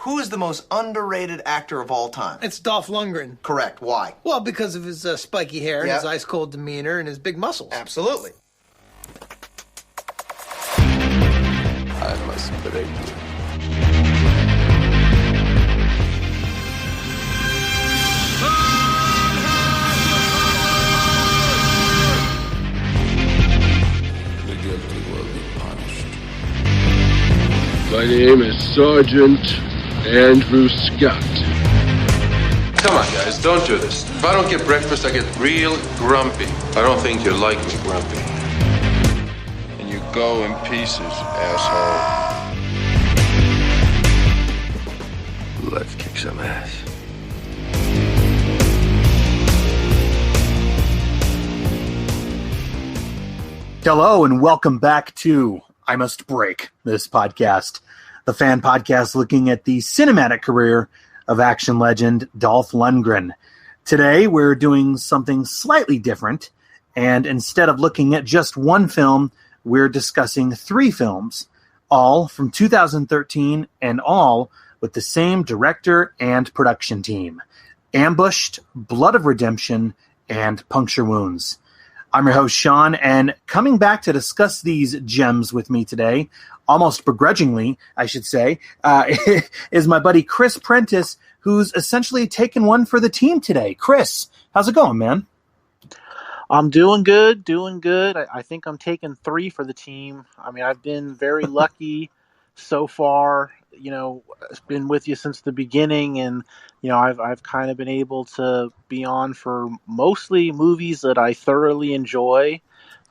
Who is the most underrated actor of all time? It's Dolph Lundgren. Correct. Why? Well, because of his spiky hair and his ice-cold demeanor and his big muscles. Absolutely. I must break you. The guilty will be punished. My name is Sergeant Andrew Scott. Come on, guys, don't do this. If I don't get breakfast, I get real grumpy. I don't think you like me grumpy. And you go in pieces, asshole. Let's kick some ass. Hello and welcome back to I Must Break This Podcast, the fan podcast looking at the cinematic career of action legend Dolph Lundgren. Today we're doing something slightly different, and instead of looking at just one film, we're discussing three films, all from 2013 and all with the same director and production team: Ambushed, Blood of Redemption, and Puncture Wounds. I'm your host, Sean, and coming back to discuss these gems with me today, almost begrudgingly, I should say, is my buddy Chris Prentice, who's essentially taken one for the team today. Chris, how's it going, man? I'm doing good. I think I'm taking three for the team. I mean, I've been very lucky so far. You know, I've been with you since the beginning, and you know, I've kind of been able to be on for mostly movies that I thoroughly enjoy.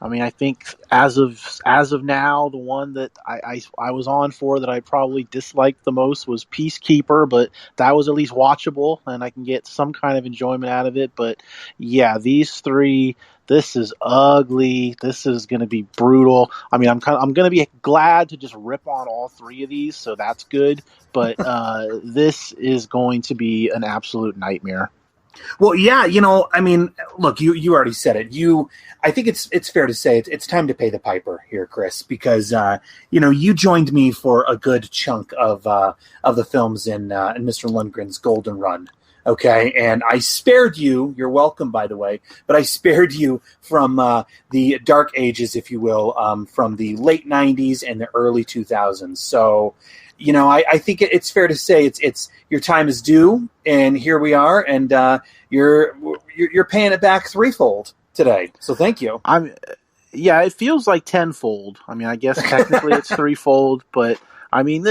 I mean, I think as of now, the one that I was on for that I probably disliked the most was Peacekeeper, but that was at least watchable, and I can get some kind of enjoyment out of it. But yeah, these three, this is ugly. This is going to be brutal. I mean, I'm going to be glad to just rip on all three of these, so that's good. But this is going to be an absolute nightmare. Well, yeah, you know, I mean, look, you already said it. I think it's fair to say it's time to pay the piper here, Chris, because you know, you joined me for a good chunk of the films in Mr. Lundgren's golden run. Okay, and I spared you. You're welcome, by the way, but I spared you from the dark ages, if you will, from the late '90s and the early 2000s. So, you know, I think it's fair to say it's your time is due, and here we are, and you're paying it back threefold today. So thank you. Yeah, it feels like tenfold. I mean, I guess technically it's threefold, but I mean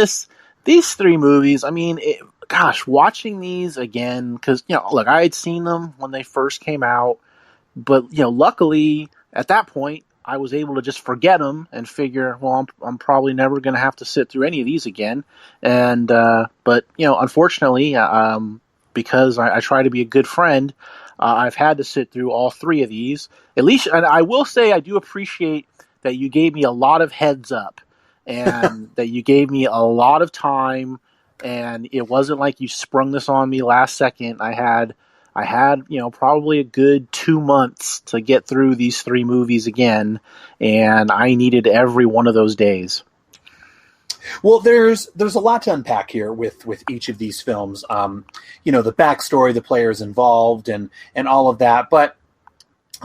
these three movies. I mean, gosh, watching these again, because you know, look, I had seen them when they first came out, but you know, luckily at that point, I was able to just forget them and figure, well, I'm probably never going to have to sit through any of these again. And but you know, unfortunately, because I try to be a good friend, I've had to sit through all three of these. At least, and I will say, I do appreciate that you gave me a lot of heads up and that you gave me a lot of time. And it wasn't like you sprung this on me last second. I had, you know, probably a good 2 months to get through these three movies again, and I needed every one of those days. Well, there's a lot to unpack here with each of these films. You know, the backstory, the players involved, and all of that. But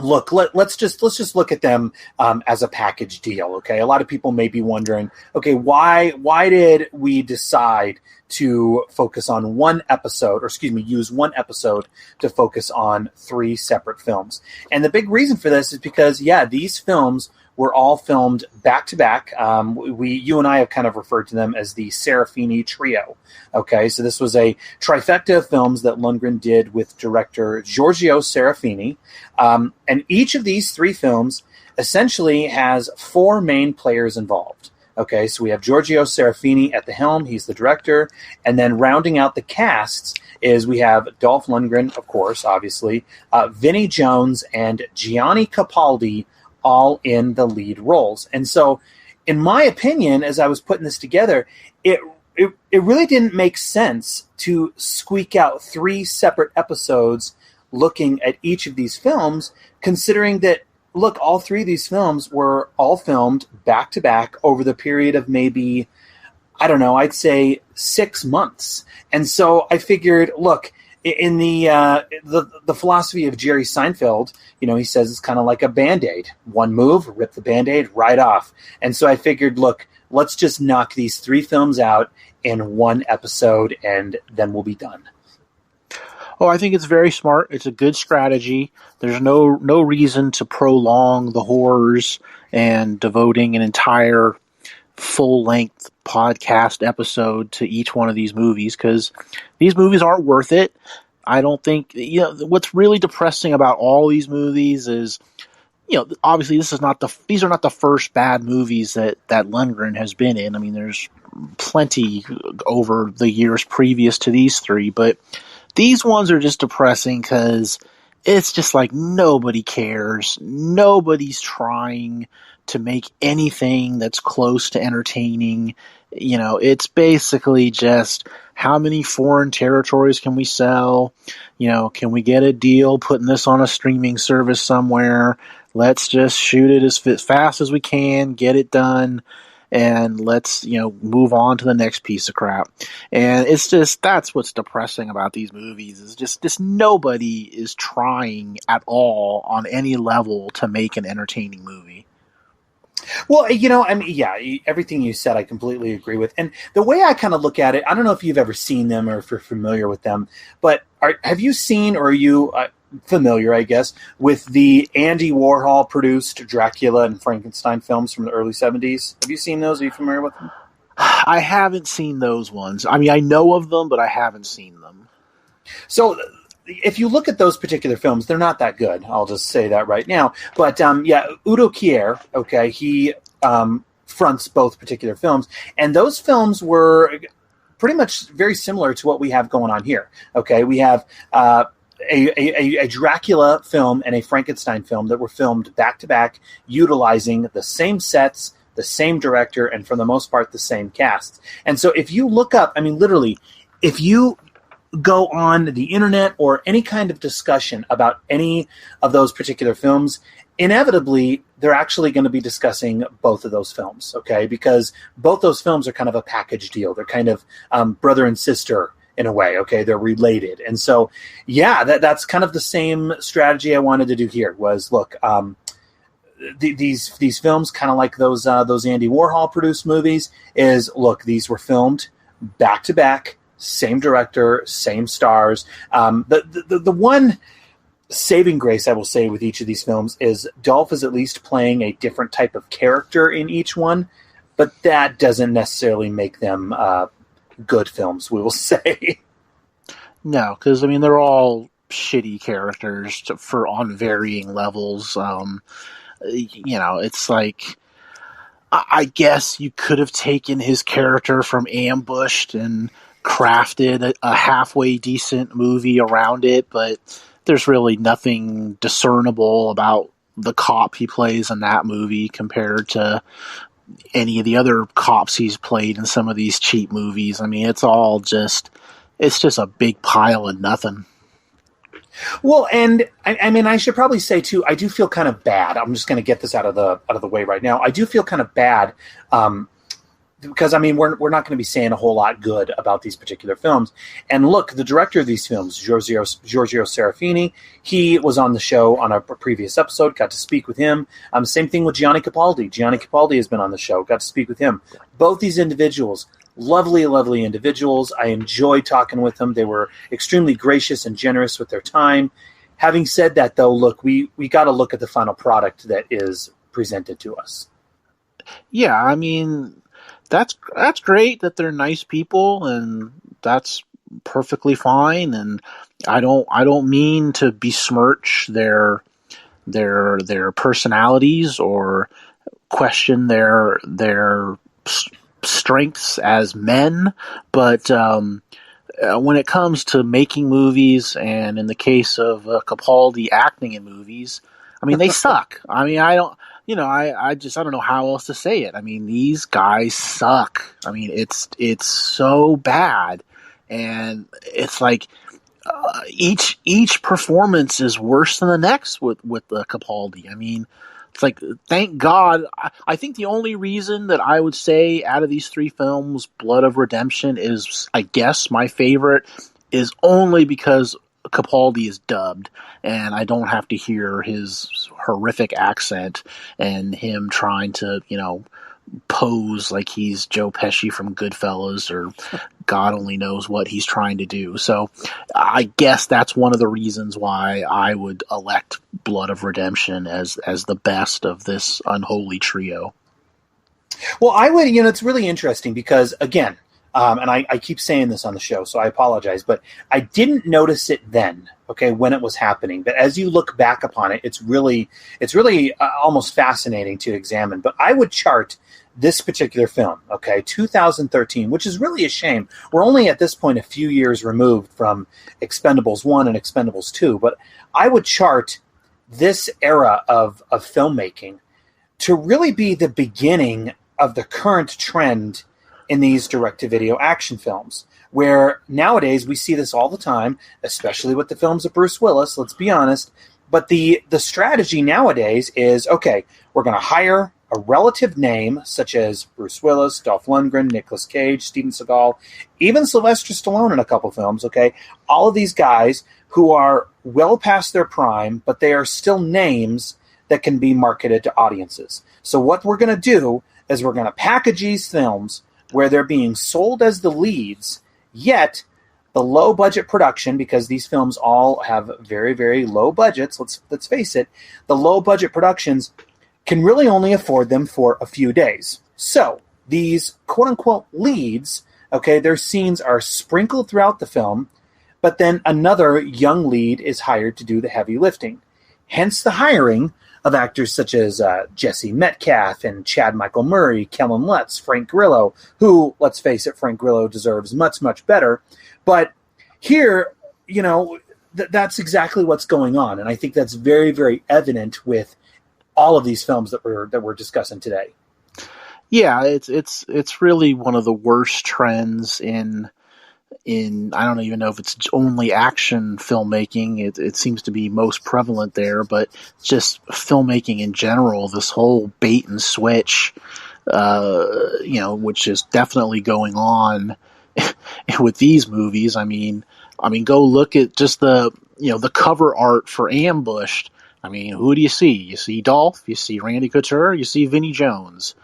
look, let's just look at them as a package deal. Okay, a lot of people may be wondering, okay, why did we decide to focus on one episode, or excuse me, use one episode to focus on three separate films? And the big reason for this is because, yeah, these films were all filmed back to back. You and I have kind of referred to them as the Serafini trio. Okay, so this was a trifecta of films that Lundgren did with director Giorgio Serafini. And each of these three films essentially has four main players involved. Okay, so we have Giorgio Serafini at the helm. He's the director. And then rounding out the casts is we have Dolph Lundgren, of course, obviously, Vinnie Jones, and Gianni Capaldi, all in the lead roles. And so, in my opinion, as I was putting this together, it really didn't make sense to squeak out three separate episodes looking at each of these films, considering that, look, all three of these films were all filmed back to back over the period of maybe, I don't know, I'd say 6 months. And so I figured, look, in the philosophy of Jerry Seinfeld, he says it's kind of like a Band-Aid. One move, rip the Band-Aid right off. And so I figured, look, let's just knock these 3 films out in one episode, and then we'll be done. Oh, I think it's very smart. It's a good strategy. There's no reason to prolong the horrors and devoting an entire full-length podcast episode to each one of these movies, because these movies aren't worth it. I don't think, what's really depressing about all these movies is, obviously these are not the first bad movies that Lundgren has been in. I mean, there's plenty over the years previous to these 3, but these ones are just depressing because it's just like nobody cares. Nobody's trying to make anything that's close to entertaining. It's basically just how many foreign territories can we sell? Can we get a deal putting this on a streaming service somewhere? Let's just shoot it as fast as we can, get it done, and let's, move on to the next piece of crap. And it's just, that's what's depressing about these movies, is just nobody is trying at all on any level to make an entertaining movie. Well, everything you said, I completely agree with. And the way I kind of look at it, I don't know if you've ever seen them or if you're familiar with them, but have you seen, or are you familiar, I guess, with the Andy Warhol produced Dracula and Frankenstein films from the early 70s? Have you seen those? Are you familiar with them? I haven't seen those ones. I mean, I know of them, but I haven't seen them. So if you look at those particular films, they're not that good. I'll just say that right now. But Udo Kier, okay, he fronts both particular films, and those films were pretty much very similar to what we have going on here. Okay, we have a Dracula film and a Frankenstein film that were filmed back to back, utilizing the same sets, the same director, and for the most part the same cast. And so if you look up, I mean, literally, if you go on the internet or any kind of discussion about any of those particular films, inevitably they're actually going to be discussing both of those films, okay? Because both those films are kind of a package deal. They're kind of brother and sister in a way, okay? They're related. And so, that's kind of the same strategy I wanted to do here was, look, these films, kind of like those Andy Warhol produced movies, is, look, these were filmed back to back, same director, same stars. The one saving grace I will say with each of these films is Dolph is at least playing a different type of character in each one, but that doesn't necessarily make them good films, we will say. No, because, I mean, they're all shitty characters on varying levels. It's like, I guess you could have taken his character from Ambushed and crafted a halfway decent movie around it, but there's really nothing discernible about the cop he plays in that movie compared to any of the other cops he's played in some of these cheap movies. I mean, it's just a big pile of nothing. Well, and I mean, I should probably say too, I do feel kind of bad. I'm just going to get this out of the way right now. I do feel kind of bad because, I mean, we're not going to be saying a whole lot good about these particular films. And look, the director of these films, Giorgio Serafini, he was on the show on a previous episode, got to speak with him. Same thing with Gianni Capaldi. Gianni Capaldi has been on the show, got to speak with him. Both these individuals, lovely, lovely individuals. I enjoyed talking with them. They were extremely gracious and generous with their time. Having said that, though, look, we got to look at the final product that is presented to us. Yeah, I mean, that's great that they're nice people, and that's perfectly fine. And I don't mean to besmirch their personalities or question their strengths as men, but when it comes to making movies, and in the case of Capaldi acting in movies, I mean, they suck. I mean, I don't know how else to say it. I mean, these guys suck. I mean, it's so bad, and it's like each performance is worse than the next with Capaldi. I mean, It's like, thank God. I think the only reason that I would say out of these three films, Blood of Redemption is, I guess, my favorite, is only because Capaldi is dubbed, and I don't have to hear his horrific accent and him trying to, pose like he's Joe Pesci from Goodfellas, or God only knows what he's trying to do. So I guess that's one of the reasons why I would elect Blood of Redemption as the best of this unholy trio. Well, I would, it's really interesting because, again, and I keep saying this on the show, so I apologize, but I didn't notice it then, okay, when it was happening. But as you look back upon it, it's really almost fascinating to examine. But I would chart this particular film, okay, 2013, which is really a shame. We're only at this point a few years removed from Expendables 1 and Expendables 2, but I would chart this era of filmmaking to really be the beginning of the current trend in these direct-to-video action films, where nowadays we see this all the time, especially with the films of Bruce Willis, let's be honest. But the strategy nowadays is, okay, we're going to hire a relative name, such as Bruce Willis, Dolph Lundgren, Nicolas Cage, Steven Seagal, even Sylvester Stallone in a couple films, okay? All of these guys who are well past their prime, but they are still names that can be marketed to audiences. So what we're going to do is we're going to package these films where they're being sold as the leads, yet the low-budget production, because these films all have very, very low budgets, let's face it, the low-budget productions can really only afford them for a few days. So these quote-unquote leads, okay, their scenes are sprinkled throughout the film, but then another young lead is hired to do the heavy lifting. Hence the hiring of actors such as Jesse Metcalfe and Chad Michael Murray, Kellen Lutz, Frank Grillo, who, let's face it, Frank Grillo deserves much, much better. But here, that's exactly what's going on. And I think that's very, very evident with all of these films that we're discussing today. Yeah, it's really one of the worst trends in I don't even know if it's only action filmmaking. It seems to be most prevalent there, but just filmmaking in general, this whole bait and switch, which is definitely going on with these movies. I mean, go look at just the cover art for Ambushed. I mean, who do you see? You see Dolph, you see Randy Couture, you see Vinnie Jones.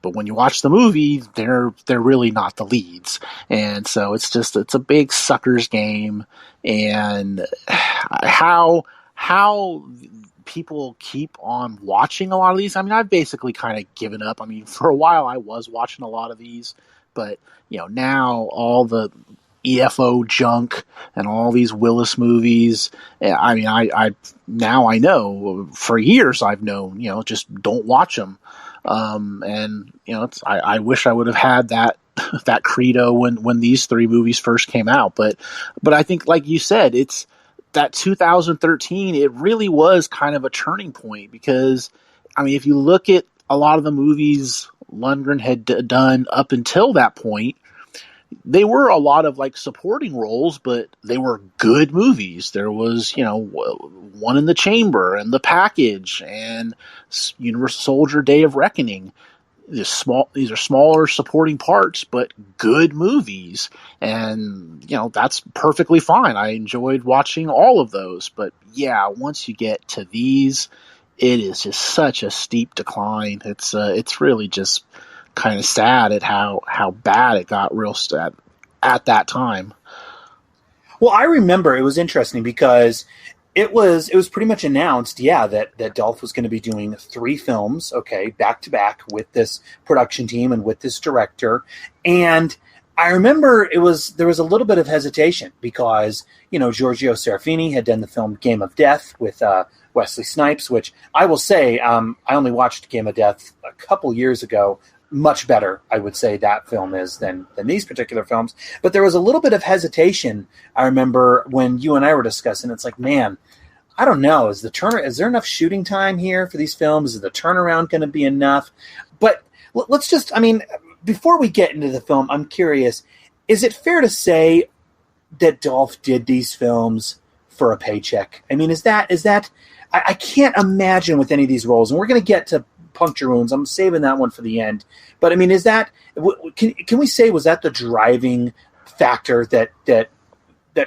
But when you watch the movie, they're really not the leads. And so it's a big sucker's game. And how people keep on watching a lot of these. I mean, I've basically kind of given up. I mean, for a while I was watching a lot of these, but now all the EFO junk and all these Willis movies. I mean, I now I know, for years I've known, just don't watch them. And I wish I would have had that credo when these three movies first came out. But I think, like you said, it's that 2013. It really was kind of a turning point, because I mean, if you look at a lot of the movies Lundgren had done up until that point, they were a lot of like supporting roles, but they were good movies. There was, One in the Chamber and The Package and Universal Soldier: Day of Reckoning. These are smaller supporting parts, but good movies. And, that's perfectly fine. I enjoyed watching all of those. But yeah, once you get to these, it is just such a steep decline. It's really just kind of sad at how bad it got real sad at that time. Well, I remember it was interesting because it was pretty much announced, that Dolph was going to be doing 3 films, okay, back to back with this production team and with this director. And I remember there was a little bit of hesitation because, Giorgio Serafini had done the film Game of Death with Wesley Snipes, which I will say, I only watched Game of Death a couple years ago. Much better, I would say, that film is than these particular films. But there was a little bit of hesitation, I remember, when you and I were discussing. It's like, man, I don't know. Is there enough shooting time here for these films? Is the turnaround going to be enough? But let's just, before we get into the film, I'm curious, is it fair to say that Dolph did these films for a paycheck? I mean, is that I can't imagine with any of these roles, and we're going to get to Puncture Wounds. I'm saving that one for the end. But I mean, is that can we say was that the driving factor that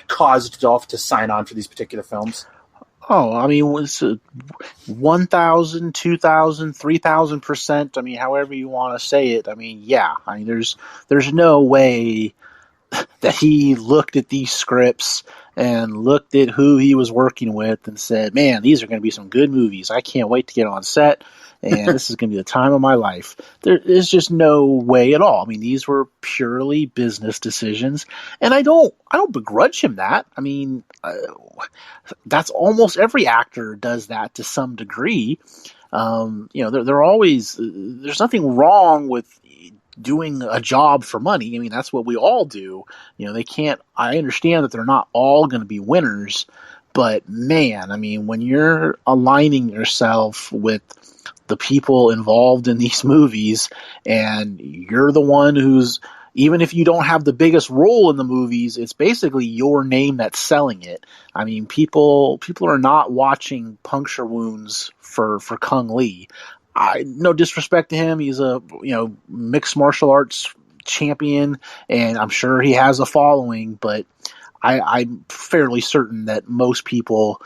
caused Dolph to sign on for these particular films? Oh, I mean, it was 1,000, 2,000, 3,000%. I mean, however you want to say it. I mean, yeah. I mean, there's no way that he looked at these scripts and looked at who he was working with and said, man, these are going to be some good movies. I can't wait to get on set, and this is going to be the time of my life. There is just no way at all. I mean, these were purely business decisions, and I don't begrudge him that. I mean, that's almost every actor does that to some degree. They're always, there's nothing wrong with doing a job for money. I mean, that's what we all do. I understand that they're not all going to be winners, but man, I mean, when you're aligning yourself with the people involved in these movies and you're the one who's, even if you don't have the biggest role in the movies, it's basically your name that's selling it. I mean, people are not watching Puncture Wounds for Kung Lee. No disrespect to him. He's a mixed martial arts champion, and I'm sure he has a following, but I'm fairly certain that most people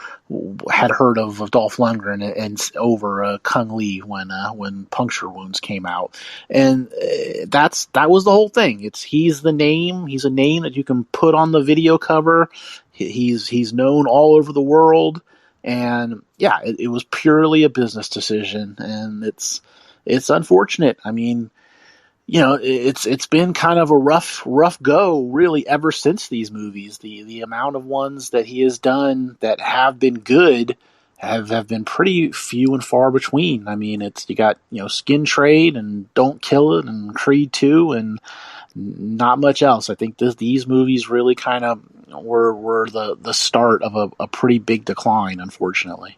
had heard of Dolph Lundgren and over Kung Lee when Puncture Wounds came out, and that was the whole thing. He's the name. He's a name that you can put on the video cover. He's known all over the world. And yeah, it was purely a business decision, and it's unfortunate. I mean, it's been kind of a rough go really ever since these movies. The amount of ones that he has done that have been good have been pretty few and far between. I mean, you got Skin Trade and Don't Kill It and Creed 2 and not much else. I think these movies really kind of were the start of a pretty big decline, unfortunately.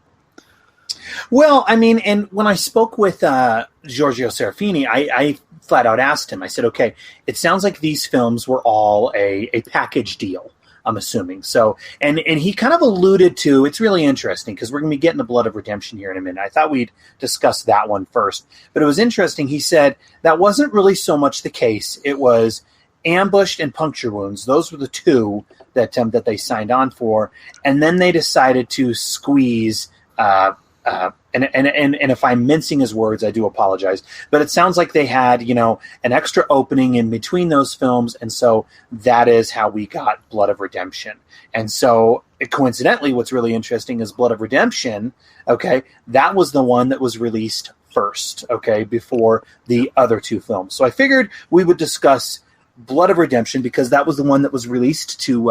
Well, I mean, and when I spoke with Giorgio Serafini, I flat out asked him, I said, okay, it sounds like these films were all a package deal, I'm assuming. So, and he kind of alluded to, it's really interesting because we're going to be getting the Blood of Redemption here in a minute. I thought we'd discuss that one first, but it was interesting. He said that wasn't really so much the case. It was Ambushed and Puncture Wounds. Those were the two that they signed on for, and then they decided to squeeze. And if I'm mincing his words, I do apologize. But it sounds like they had, an extra opening in between those films, and so that is how we got Blood of Redemption. And so, coincidentally, what's really interesting is Blood of Redemption, okay, that was the one that was released first, okay, before the other two films. So I figured we would discuss Blood of Redemption because that was the one that was released to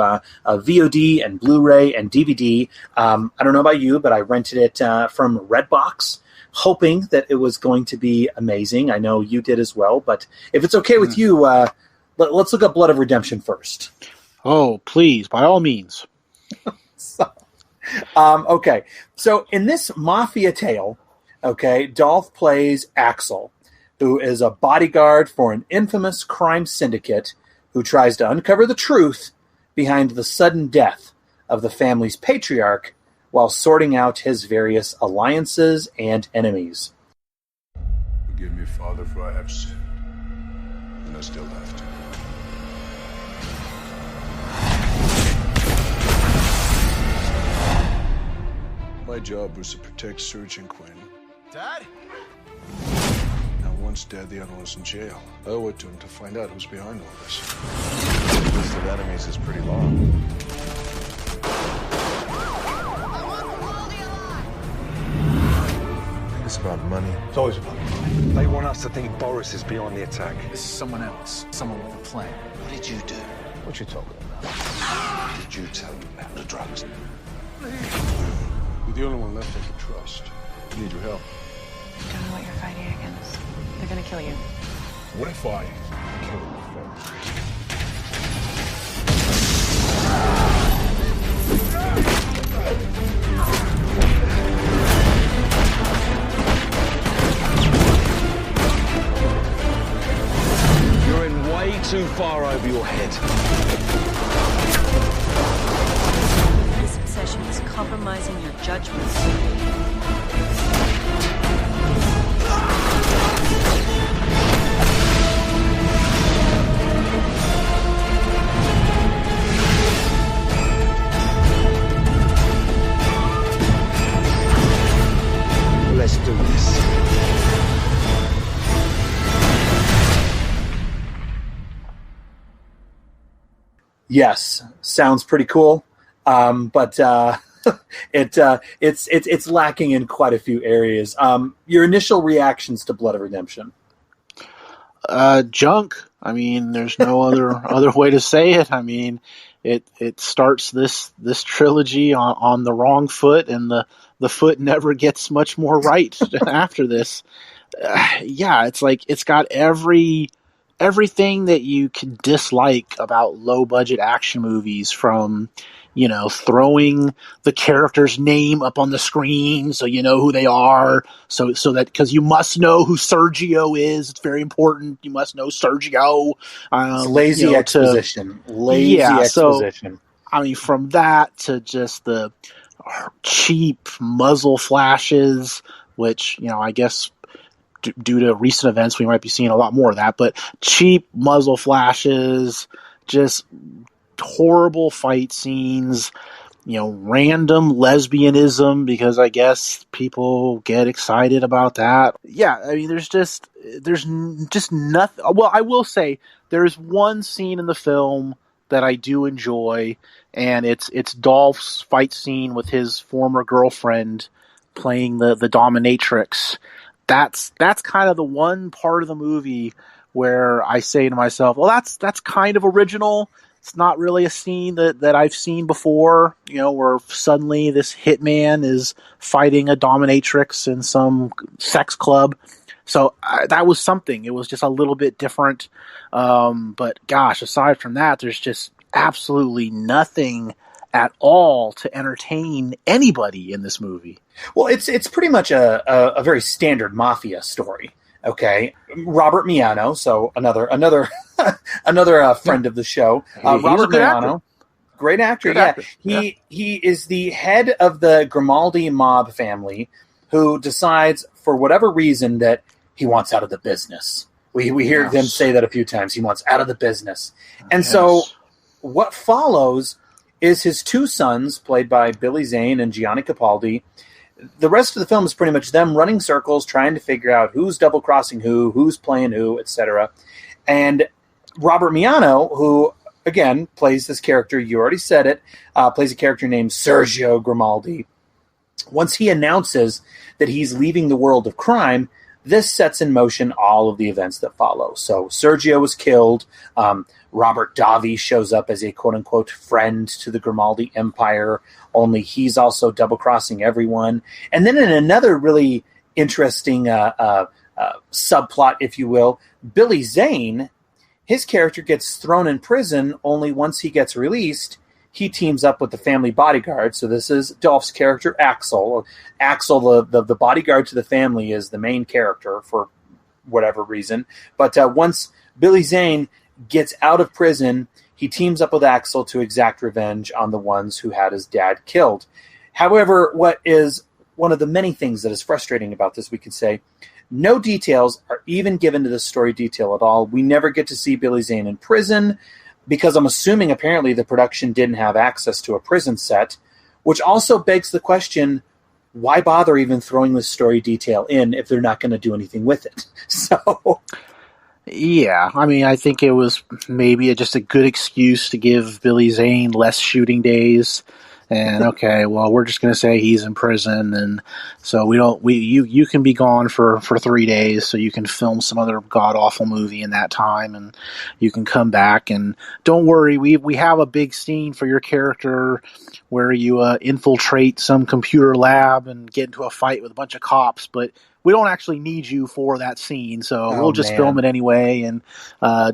VOD and Blu-ray and DVD. I don't know about you, but I rented it from Redbox, hoping that it was going to be amazing. I know you did as well, but if it's okay with you, let's look up Blood of Redemption first. Oh, please, by all means. Okay, so in this mafia tale, okay, Dolph plays Axel, who is a bodyguard for an infamous crime syndicate who tries to uncover the truth behind the sudden death of the family's patriarch while sorting out his various alliances and enemies. Forgive me, Father, for I have sinned, and I still have to. My job was to protect Serge and Quinn. Dad? One's dead, the other one's in jail. I owe it to him to find out who's behind all this. The list of enemies is pretty long. It's about money. It's always about money. They want us to think Boris is beyond the attack. This is someone else. Someone with a plan. What did you do? What you talking about? Did you tell him about the drugs? You're the only one left I can trust. I need your help. You don't know what you're fighting against. They're gonna kill you. What if I kill him first? You're in way too far over your head. This obsession is compromising your judgments. Yes, sounds pretty cool, but it's lacking in quite a few areas. Your initial reactions to Blood of Redemption? Junk. I mean, there's no other way to say it. I mean, it starts this trilogy on the wrong foot, and the foot never gets much more right after this. Yeah, it's like it's got everything that you can dislike about low budget action movies, from throwing the character's name up on the screen so you know who they are, so that because you must know who Sergio is. It's very important. You must know Sergio. It's lazy exposition. Exposition. I mean, from that to just the cheap muzzle flashes, which I guess due to recent events we might be seeing a lot more of that, but cheap muzzle flashes, just horrible fight scenes, random lesbianism, because I guess people get excited about that. Yeah, I mean, there's just nothing. Well, I will say there's one scene in the film that I do enjoy, and it's Dolph's fight scene with his former girlfriend playing the dominatrix. That's kind of the one part of the movie where I say to myself, well, that's kind of original. It's not really a scene that I've seen before, where suddenly this hitman is fighting a dominatrix in some sex club. So that was something. It was just a little bit different. But gosh, aside from that, there's just absolutely nothing at all to entertain anybody in this movie. Well, it's pretty much a very standard mafia story. Okay, Robert Miano, so another friend of the show. Robert Miano, great actor. He is the head of the Grimaldi mob family, who decides for whatever reason that he wants out of the business. We hear them say that a few times. He wants out of the business, and so what follows is his two sons, played by Billy Zane and Gianni Capaldi. The rest of the film is pretty much them running circles, trying to figure out who's double-crossing who's playing who, etc. And Robert Miano, who, again, plays this character, you already said it, plays a character named Sergio Grimaldi. Once he announces that he's leaving the world of crime, this sets in motion all of the events that follow. So Sergio was killed. Robert Davi shows up as a quote-unquote friend to the Grimaldi Empire, only he's also double-crossing everyone. And then in another really interesting subplot, if you will, Billy Zane, his character gets thrown in prison, only once he gets released, he teams up with the family bodyguard. So this is Dolph's character, Axel. Axel, the bodyguard to the family, is the main character for whatever reason. But once Billy Zane gets out of prison, he teams up with Axel to exact revenge on the ones who had his dad killed. However, what is one of the many things that is frustrating about this, we could say, no details are even given to this story detail at all. We never get to see Billy Zane in prison, because I'm assuming apparently the production didn't have access to a prison set, which also begs the question, why bother even throwing this story detail in if they're not going to do anything with it? So... Yeah, I mean, I think it was maybe just a good excuse to give Billy Zane less shooting days. And okay, well, we're just going to say he's in prison, and so you can be gone for 3 days, so you can film some other god awful movie in that time, and you can come back, and don't worry, we have a big scene for your character where you infiltrate some computer lab and get into a fight with a bunch of cops, but we don't actually need you for that scene, so we'll just film it anyway, and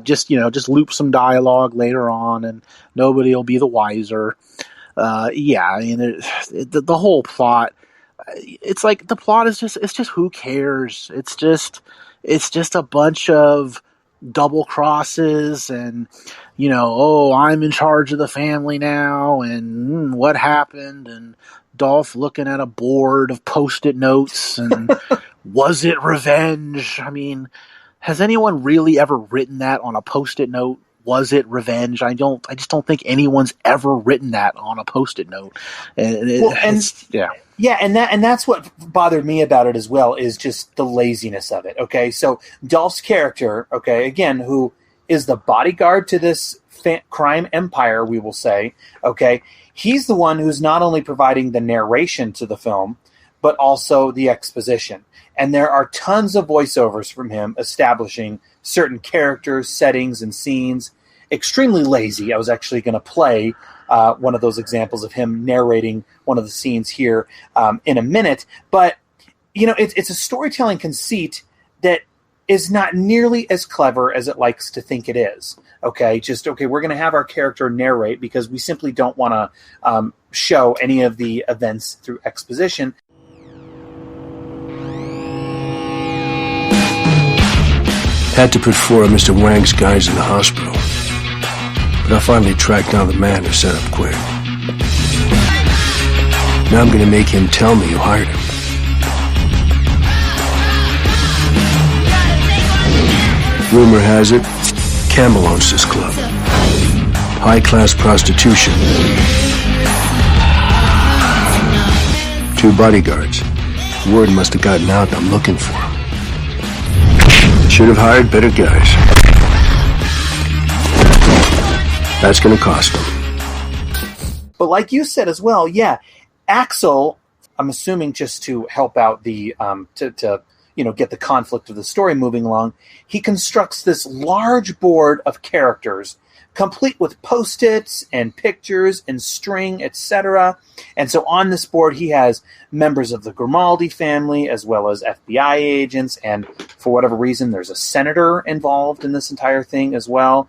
just loop some dialogue later on, and nobody will be the wiser. Yeah, I mean, the whole plot, it's like the plot is it's just who cares? It's just a bunch of double crosses and, I'm in charge of the family now, and what happened, and Dolph looking at a board of Post-it notes, and was it revenge? I mean, has anyone really ever written that on a Post-it note? Was it revenge? I just don't think anyone's ever written that on a Post-it note. Yeah, and that's what bothered me about it as well, is just the laziness of it. Okay, so Dolph's character, okay, again, who is the bodyguard to this crime empire, we will say, okay, he's the one who's not only providing the narration to the film, but also the exposition. And there are tons of voiceovers from him establishing certain characters, settings, and scenes. Extremely lazy. I was actually going to play one of those examples of him narrating one of the scenes here in a minute. But, it's a storytelling conceit that is not nearly as clever as it likes to think it is. Okay, we're going to have our character narrate because we simply don't want to show any of the events through exposition. Had to put 4 of Mr. Wang's guys in the hospital. But I finally tracked down the man who set up Quinn. Now I'm going to make him tell me who hired him. Rumor has it, Campbell owns this club. High-class prostitution. 2 bodyguards. Word must have gotten out I'm looking for him. Should have hired better guys. That's going to cost them. But like you said as well, yeah, Axel, I'm assuming just to help out the get the conflict of the story moving along, he constructs this large board of characters, complete with Post-its and pictures and string, etc. And so on this board, he has members of the Grimaldi family as well as FBI agents, and for whatever reason, there's a senator involved in this entire thing as well.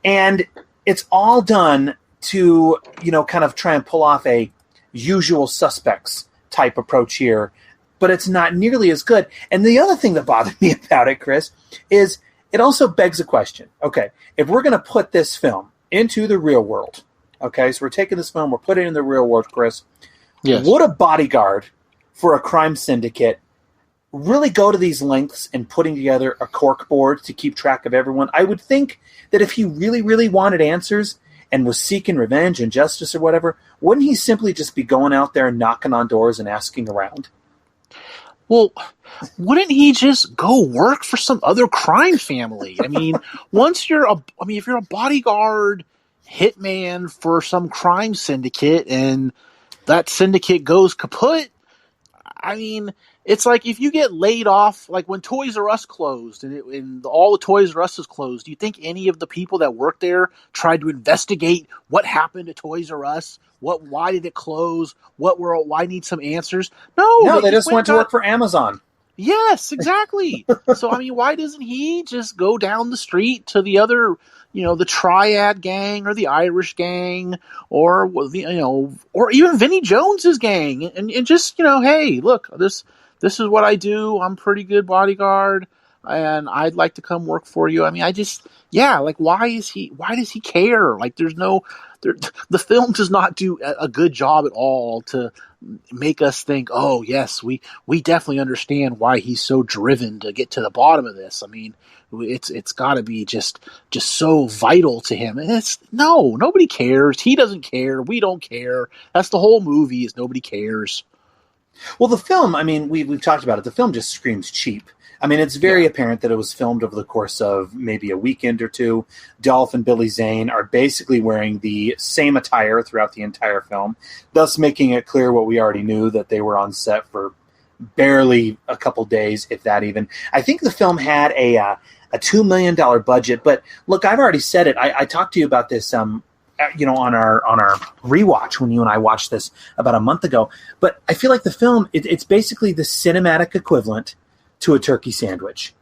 And it's all done to, kind of try and pull off a usual suspects type approach here, but it's not nearly as good. And the other thing that bothered me about it, Chris, is it also begs a question. Okay, if we're going to put this film into the real world, okay, so we're taking this film, we're putting it in the real world, Chris, yes. Would a bodyguard for a crime syndicate really go to these lengths in putting together a cork board to keep track of everyone? I would think that if he really, really wanted answers and was seeking revenge and justice or whatever, wouldn't he simply just be going out there and knocking on doors and asking around? Well, wouldn't he just go work for some other crime family? I mean, if you're a bodyguard hitman for some crime syndicate and that syndicate goes kaput, I mean, it's like if you get laid off, like when Toys R Us closed and all the Toys R Us is closed, do you think any of the people that worked there tried to investigate what happened to Toys R Us? Why did it close? Why need some answers? No, they just went to work for Amazon. Yes, exactly. So, I mean, why doesn't he just go down the street to the other, the Triad gang or the Irish gang or, or even Vinnie Jones's gang and just, hey, look, this is what I do. I'm a pretty good bodyguard and I'd like to come work for you. I mean, why does he care? Like, the film does not do a good job at all to make us think, oh yes, we definitely understand why he's so driven to get to the bottom of this. I mean, it's got to be just so vital to him. And nobody cares. He doesn't care. We don't care. That's the whole movie, is nobody cares. Well, the film, I mean, we've talked about it. The film just screams cheap. I mean, it's very apparent that it was filmed over the course of maybe a weekend or two. Dolph and Billy Zane are basically wearing the same attire throughout the entire film, thus making it clear what we already knew, that they were on set for barely a couple days, if that even. I think the film had a $2 million budget, but look, I've already said it. I talked to you about this on our rewatch when you and I watched this about a month ago. But I feel like the film, it's basically the cinematic equivalent to a turkey sandwich.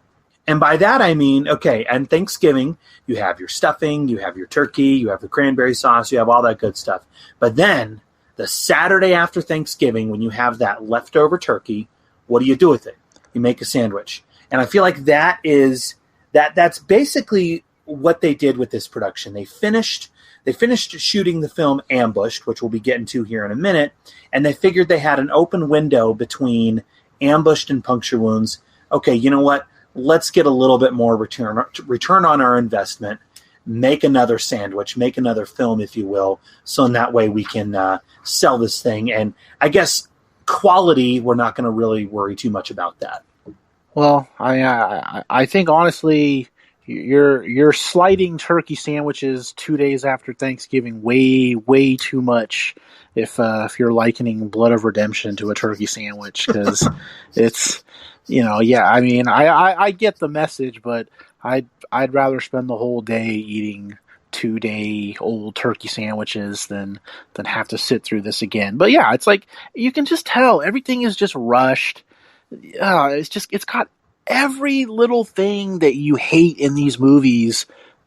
And by that I mean, okay, on Thanksgiving, you have your stuffing, you have your turkey, you have the cranberry sauce, you have all that good stuff. But then the Saturday after Thanksgiving, when you have that leftover turkey, what do you do with it? You make a sandwich. And I feel like that's basically what they did with this production. They finished shooting the film Ambushed, which we'll be getting to here in a minute, and they figured they had an open window between Ambushed and Puncture Wounds. Okay, you know what? Let's get a little bit more return on our investment, make another sandwich, make another film, if you will, so in that way we can sell this thing. And I guess quality, we're not going to really worry too much about that. Well, I think honestly, You're slighting turkey sandwiches 2 days after Thanksgiving way too much. If you're likening Blood of Redemption to a turkey sandwich, because it's, yeah. I mean, I get the message, but I'd rather spend the whole day eating 2-day old turkey sandwiches than have to sit through this again. But yeah, it's like you can just tell everything is just rushed. It's got every little thing that you hate in these movies.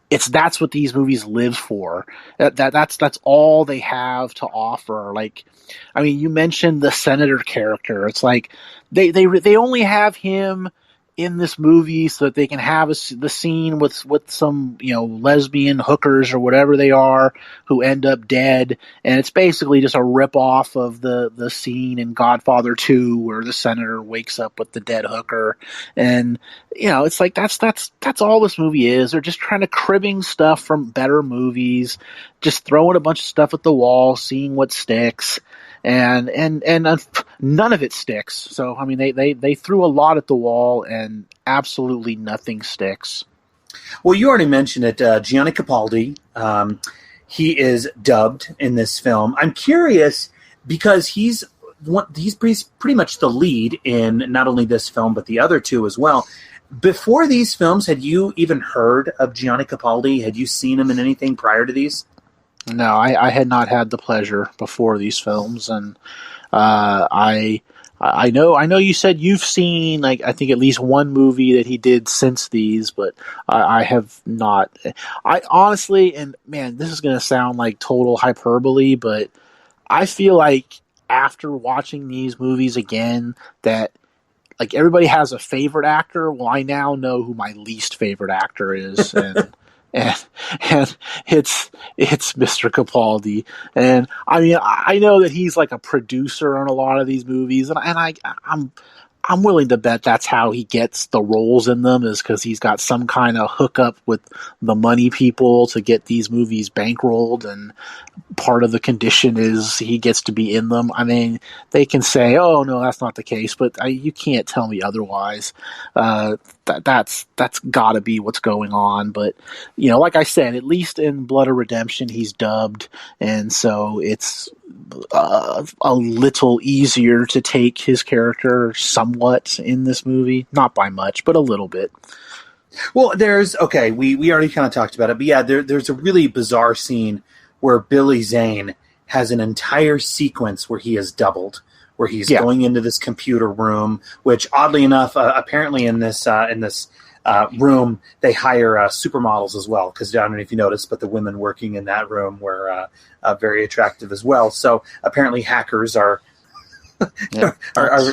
That's what these movies live for. That's all they have to offer. Like, I mean, you mentioned the senator character. It's like they only have him in this movie so that they can have the scene with some lesbian hookers or whatever they are who end up dead, and it's basically just a rip off of the scene in Godfather 2 where the senator wakes up with the dead hooker, and it's like that's all this movie is. They're just trying to cribbing stuff from better movies, just throwing a bunch of stuff at the wall, seeing what sticks. And none of it sticks. So, I mean, they threw a lot at the wall, and absolutely nothing sticks. Well, you already mentioned it, Gianni Capaldi. He is dubbed in this film. I'm curious because he's pretty much the lead in not only this film but the other two as well. Before these films, had you even heard of Gianni Capaldi? Had you seen him in anything prior to these? No, I had not had the pleasure before these films, and I know you said you've seen, like, I think at least one movie that he did since these, but I have not. I honestly, and man, this is going to sound like total hyperbole, but I feel like after watching these movies again that, like, everybody has a favorite actor. Well, I now know who my least favorite actor is, and it's Mr. Capaldi. And I mean, I know that he's like a producer on a lot of these movies, and I'm willing to bet that's how he gets the roles in them, is because he's got some kind of hookup with the money people to get these movies bankrolled, and part of the condition is he gets to be in them. I mean, they can say, "Oh no, that's not the case," but you can't tell me otherwise. That's got to be what's going on. But like I said, at least in Blood of Redemption, he's dubbed, and so it's a little easier to take his character somewhat in this movie. Not by much, but a little bit. Well, we already kind of talked about it, but yeah, there's a really bizarre scene where Billy Zane has an entire sequence where he is doubled, where he's going into this computer room, which oddly enough, apparently in this room, they hire supermodels as well, because I don't know if you noticed, but the women working in that room were very attractive as well. So apparently hackers are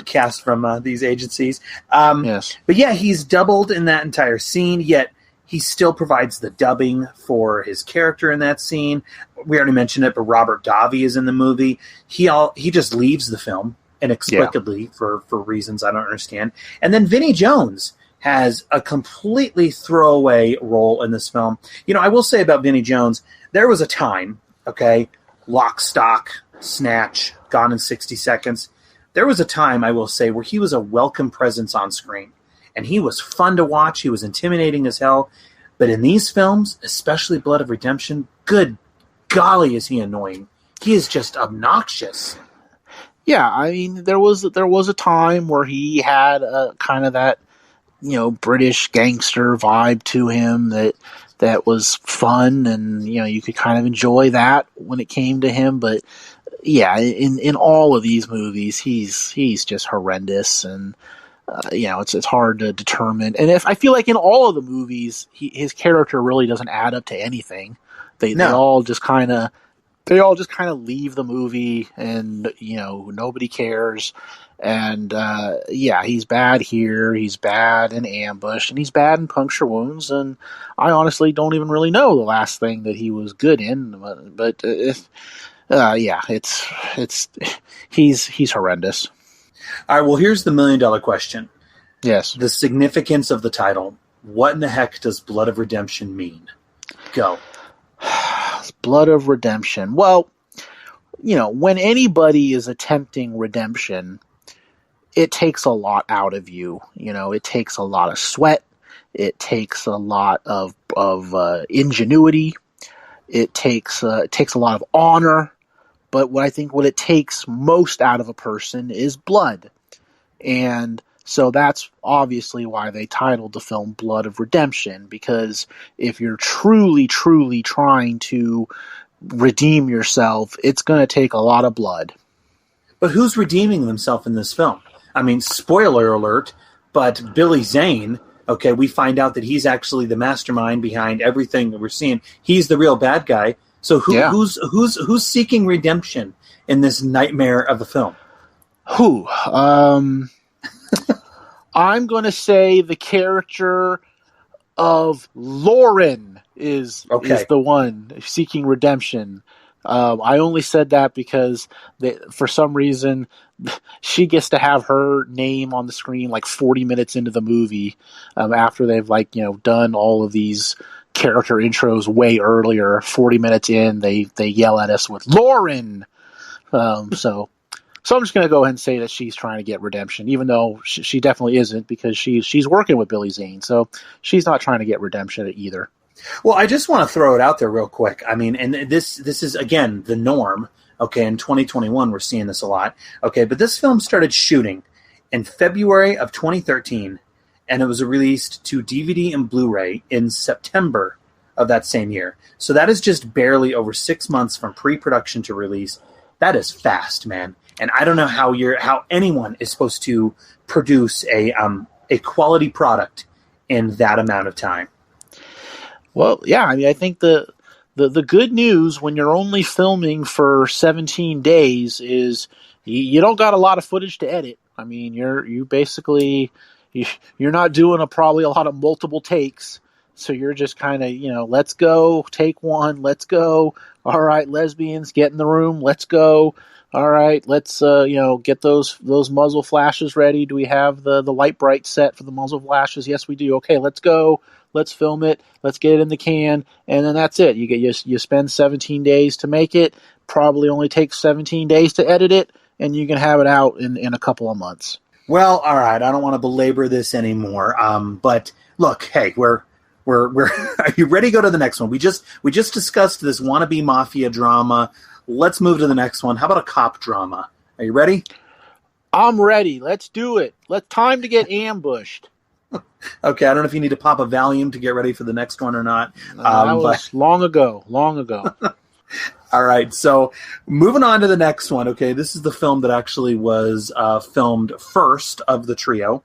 cast from these agencies. Yes. But yeah, he's doubled in that entire scene, yet he still provides the dubbing for his character in that scene. We already mentioned it, but Robert Davi is in the movie. He just leaves the film inexplicably for reasons I don't understand. And then Vinnie Jones has a completely throwaway role in this film. I will say about Vinnie Jones, there was a time, Lock, Stock, Snatch, Gone in 60 Seconds. There was a time, I will say, where he was a welcome presence on screen. And he was fun to watch. He was intimidating as hell. But in these films, especially Blood of Redemption, good golly is he annoying. He is just obnoxious. Yeah, I mean, there was a time where he had a kind of that, British gangster vibe to him that was fun, and you could kind of enjoy that when it came to him. But yeah, in all of these movies, he's just horrendous, and it's hard to determine. And I feel like in all of the movies, his character really doesn't add up to anything. They all just kind of leave the movie, and nobody cares. And he's bad here, he's bad in Ambush, and he's bad in Puncture Wounds. And I honestly don't even really know the last thing that he was good in. But he's horrendous. All right, well, here's the $1 million question. Yes. The significance of the title. What in the heck does Blood of Redemption mean? Go. Blood of Redemption. Well, when anybody is attempting redemption, it takes a lot out of you. It takes a lot of sweat. It takes a lot of ingenuity. It takes a lot of honor. But what it takes most out of a person is blood. And so that's obviously why they titled the film Blood of Redemption, because if you're truly, truly trying to redeem yourself, it's going to take a lot of blood. But who's redeeming themselves in this film? I mean, spoiler alert, but Billy Zane, okay, we find out that he's actually the mastermind behind everything that we're seeing. He's the real bad guy. So who's seeking redemption in this nightmare of a film? Who? I'm going to say the character of Lauren is the one seeking redemption. I only said that because for some reason she gets to have her name on the screen like 40 minutes into the movie, after they've done all of these character intros way earlier. 40 minutes in, they yell at us with Lauren. So I'm just going to go ahead and say that she's trying to get redemption, even though she definitely isn't, because she's working with Billy Zane. So she's not trying to get redemption either. Well, I just want to throw it out there real quick. I mean, and this is, again, the norm. Okay, in 2021, we're seeing this a lot. Okay, but this film started shooting in February of 2013, and it was released to DVD and Blu-ray in September of that same year. So that is just barely over 6 months from pre-production to release. That is fast, man. And I don't know how anyone is supposed to produce a quality product in that amount of time. Well, yeah, I mean, I think the good news when you're only filming for 17 days is you don't got a lot of footage to edit. I mean, you're not doing probably a lot of multiple takes. So you're just kind of, let's go, take one, let's go. All right, lesbians, get in the room, let's go. All right, let's get those muzzle flashes ready. Do we have the light bright set for the muzzle flashes? Yes, we do. Okay, let's go. Let's film it. Let's get it in the can, and then that's it. You spend 17 days to make it. Probably only takes 17 days to edit it, and you can have it out in a couple of months. Well, all right. I don't want to belabor this anymore. But look, hey, we're are you ready to go to the next one? We just discussed this wannabe mafia drama. Let's move to the next one. How about a cop drama? Are you ready? I'm ready. Let's do it. Time to get ambushed. Okay, I don't know if you need to pop a Valium to get ready for the next one or not. That was long ago. All right, so moving on to the next one. Okay, this is the film that actually was filmed first of the trio.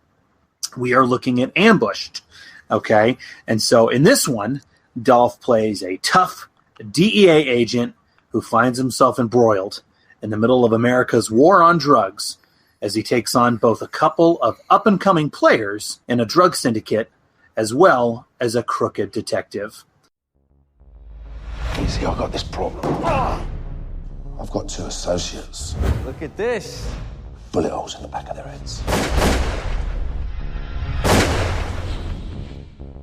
We are looking at Ambushed. Okay, and so in this one, Dolph plays a tough DEA agent who finds himself embroiled in the middle of America's war on drugs as he takes on both a couple of up-and-coming players in a drug syndicate as well as a crooked detective. You see, I've got this problem. I've got 2 associates. Look at this. Bullet holes in the back of their heads.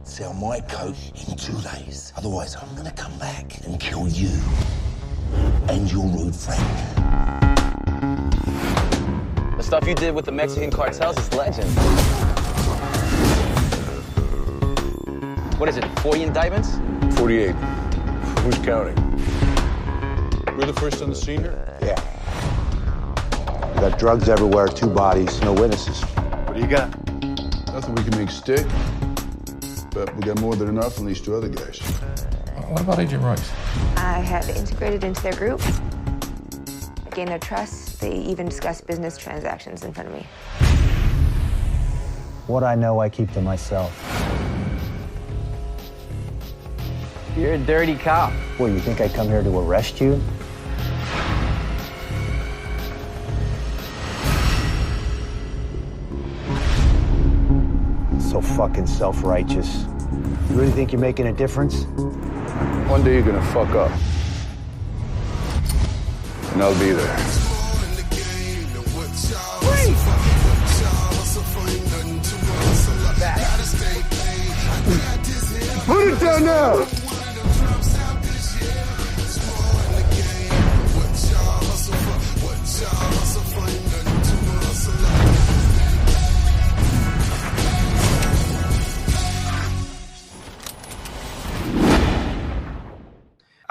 Sell my coat in 2 days. Otherwise, I'm gonna come back and kill you and your rude friend. The stuff you did with the Mexican cartels is legend. What is it, 40 indictments? 48. Who's counting? We're the first on the scene here? Yeah. We got drugs everywhere, 2 bodies, no witnesses. What do you got? Nothing we can make stick. But we got more than enough on these 2 other guys. What about Agent Rice? I have integrated into their group. I gained their trust. They even discuss business transactions in front of me. What I know, I keep to myself. You're a dirty cop. What, you think I come here to arrest you? So fucking self-righteous. You really think you're making a difference? One day you're gonna fuck up. And I'll be there. Wait! Put it down now!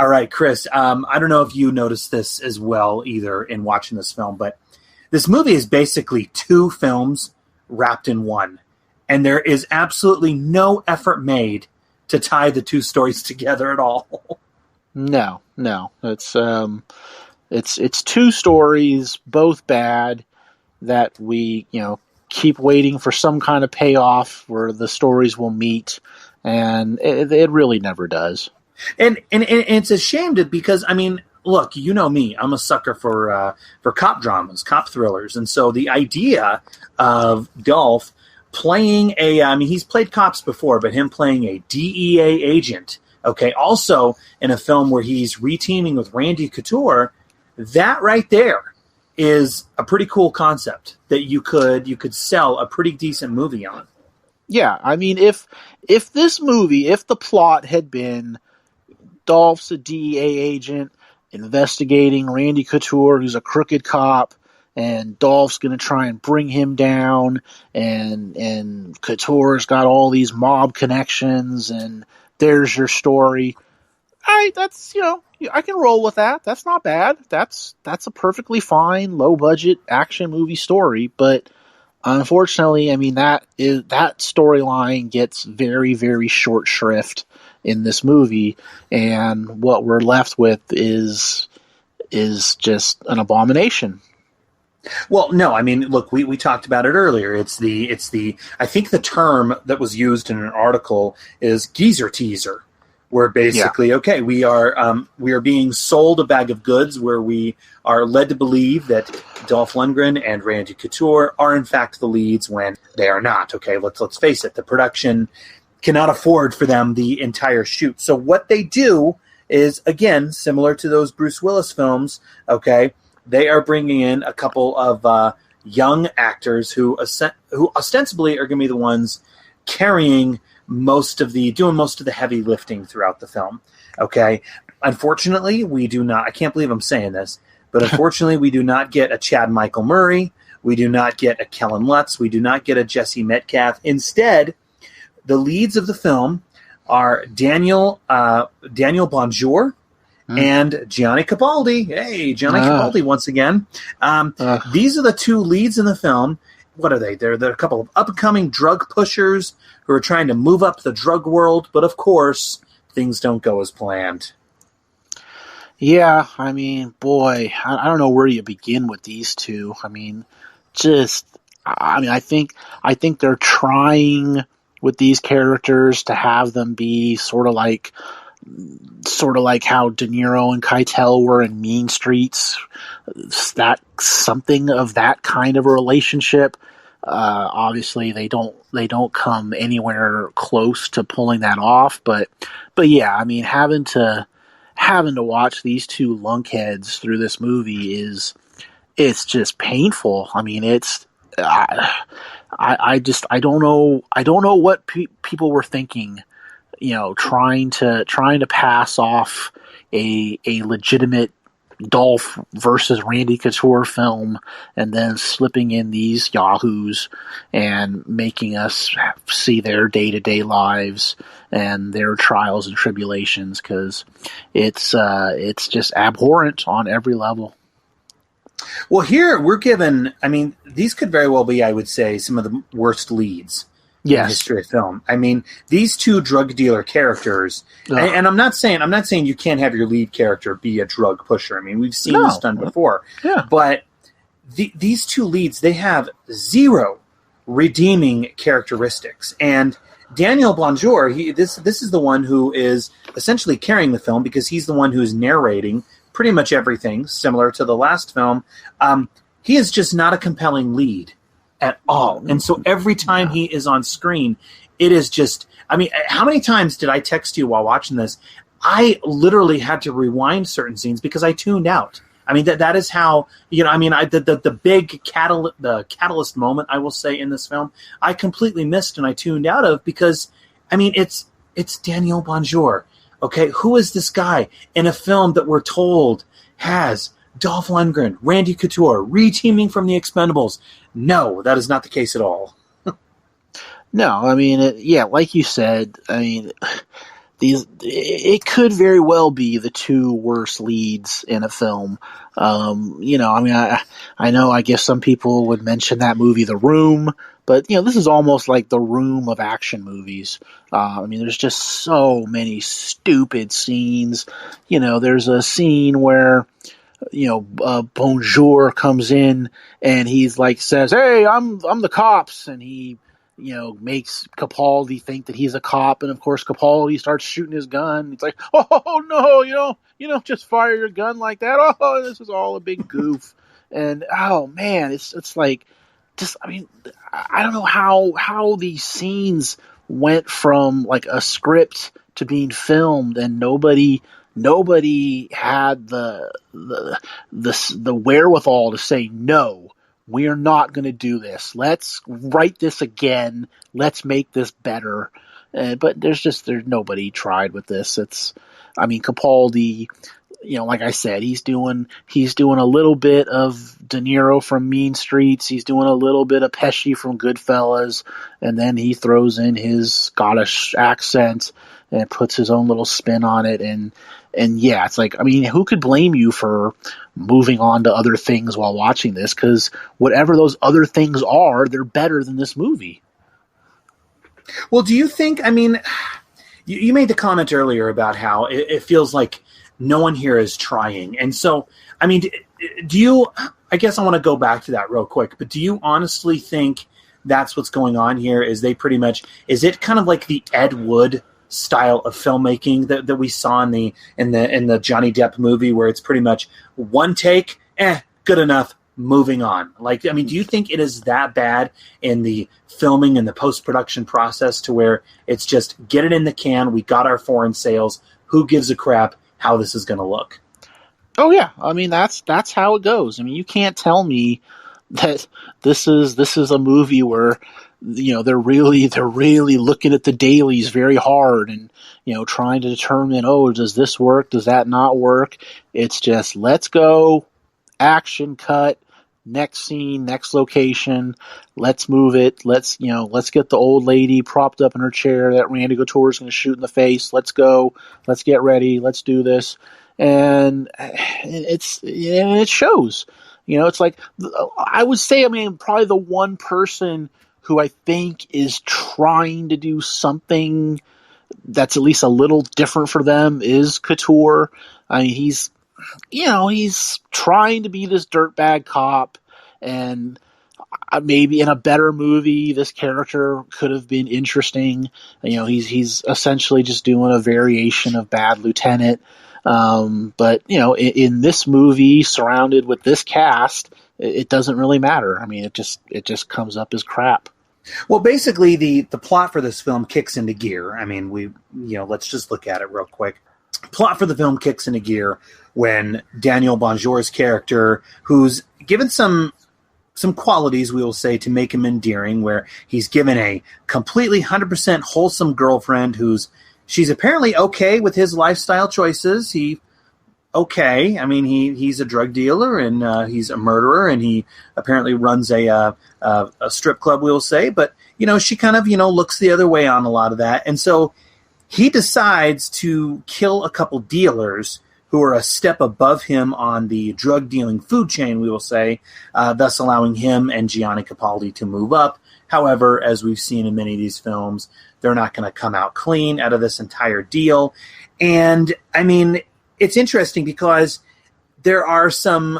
All right, Chris, I don't know if you noticed this as well either in watching this film, but this movie is basically two films wrapped in one. And there is absolutely no effort made to tie the two stories together at all. No. It's two stories, both bad, that we, keep waiting for some kind of payoff where the stories will meet, and it really never does. And it's a shame because, I mean, look, you know me, I'm a sucker for cop dramas, cop thrillers. And so the idea of Dolph playing he's played cops before, but him playing a DEA agent, okay, also in a film where he's reteaming with Randy Couture, that right there is a pretty cool concept that you could sell a pretty decent movie on. Yeah, I mean, if the plot had been Dolph's a DEA agent investigating Randy Couture, who's a crooked cop, and Dolph's going to try and bring him down, and Couture's got all these mob connections, and there's your story. I can roll with that. That's not bad. That's a perfectly fine, low budget action movie story. But unfortunately, I mean, that storyline gets very, very short shrift in this movie, and what we're left with is just an abomination. Well, no, I mean, look, we talked about it earlier. It's the I think the term that was used in an article is geezer teaser, where basically, okay, we are being sold a bag of goods where we are led to believe that Dolph Lundgren and Randy Couture are in fact the leads when they are not. Okay, let's face it, the production cannot afford for them the entire shoot. So what they do is, again, similar to those Bruce Willis films, okay, they are bringing in a couple of young actors who ostensibly are going to be the ones carrying doing most of the heavy lifting throughout the film. Okay. Unfortunately, we do not, I can't believe I'm saying this, but unfortunately we do not get a Chad Michael Murray. We do not get a Kellen Lutz. We do not get a Jesse Metcalf. Instead, the leads of the film are Daniel Bonjour and Gianni Capaldi. Hey, Gianni Capaldi once again. These are the two leads in the film. What are they? They're a couple of up-and-coming drug pushers who are trying to move up the drug world, but of course, things don't go as planned. Yeah, I mean, boy, I don't know where you begin with these two. I mean, I think they're trying with these characters to have them be sort of like how De Niro and Keitel were in Mean Streets. That something of that kind of a relationship. Obviously, they don't come anywhere close to pulling that off. But yeah, I mean, having to watch these two lunkheads through this movie it's just painful. I mean, I don't know what people were thinking, trying to pass off a legitimate Dolph versus Randy Couture film and then slipping in these yahoos and making us see their day-to-day lives and their trials and tribulations, because it's just abhorrent on every level. Well, here we're given, I mean, these could very well be, I would say, some of the worst leads in the history of film. I mean, these two drug dealer characters, and I'm not saying you can't have your lead character be a drug pusher. I mean, we've seen this done before. Yeah. But these two leads, they have zero redeeming characteristics. And Daniel Bonjour, this is the one who is essentially carrying the film because he's the one who's narrating pretty much everything, similar to the last film. He is just not a compelling lead at all. And so every time he is on screen, it is just, I mean, how many times did I text you while watching this? I literally had to rewind certain scenes because I tuned out. I mean, that is how, the big catalyst moment, I will say, in this film, I completely missed and I tuned out of because, I mean, it's Daniel Bonjour. Okay, who is this guy in a film that we're told has Dolph Lundgren, Randy Couture, reteaming from The Expendables? No, that is not the case at all. No, I mean, like you said, I mean, it could very well be the two worst leads in a film. I know, I guess some people would mention that movie, The Room, but this is almost like The Room of action movies. There's just so many stupid scenes. There's a scene where Bonjour comes in and he's like says, "Hey, I'm the cops," and he makes Capaldi think that he's a cop, and of course Capaldi starts shooting his gun. It's like, "Oh no, you don't just fire your gun like that. Oh, this is all a big goof." And oh man, it's like, I don't know how these scenes went from like a script to being filmed, and nobody had the wherewithal to say, no, we're not going to do this. Let's write this again. Let's make this better. But there's nobody tried with this. Capaldi, like I said, he's doing a little bit of De Niro from Mean Streets. He's doing a little bit of Pesci from Goodfellas, and then he throws in his Scottish accent and puts his own little spin on it. And yeah, it's like, who could blame you for moving on to other things while watching this? Because whatever those other things are, they're better than this movie. Well, do you think, you made the comment earlier about how it feels like no one here is trying. And so, do you, I guess I want to go back to that real quick, but do you honestly think that's what's going on here? Is it kind of like the Ed Wood style of filmmaking that we saw in the Johnny Depp movie, where it's pretty much one take, good enough, moving on? Do you think it is that bad in the filming and the post-production process to where it's just get it in the can, we got our foreign sales, who gives a crap how this is going to look? Oh yeah, that's how it goes. You can't tell me that this is a movie where they're really looking at the dailies very hard and trying to determine, does this work, does that not work? It's just, let's go, action, cut, next scene, next location, let's move it, let's get the old lady propped up in her chair that Randy Couture is going to shoot in the face, let's go, let's get ready, let's do this. And it shows. It's like, I would say, probably the one person who I think is trying to do something that's at least a little different for them is Couture. He's trying to be this dirtbag cop, and maybe in a better movie, this character could have been interesting. He's essentially just doing a variation of Bad Lieutenant. But in this movie, surrounded with this cast, it doesn't really matter. It just comes up as crap. Well, basically, the plot for this film kicks into gear. Let's just look at it real quick. Plot for the film kicks into gear when Daniel Bonjour's character, who's given some qualities, we will say, to make him endearing, where he's given a completely 100% wholesome girlfriend she's apparently okay with his lifestyle choices. He's a drug dealer and he's a murderer, and he apparently runs a strip club, we'll say. But she kind of looks the other way on a lot of that, and so he decides to kill a couple dealers who are a step above him on the drug dealing food chain, we will say, thus allowing him and Gianni Capaldi to move up. However, as we've seen in many of these films, they're not going to come out clean out of this entire deal. And, it's interesting because there are some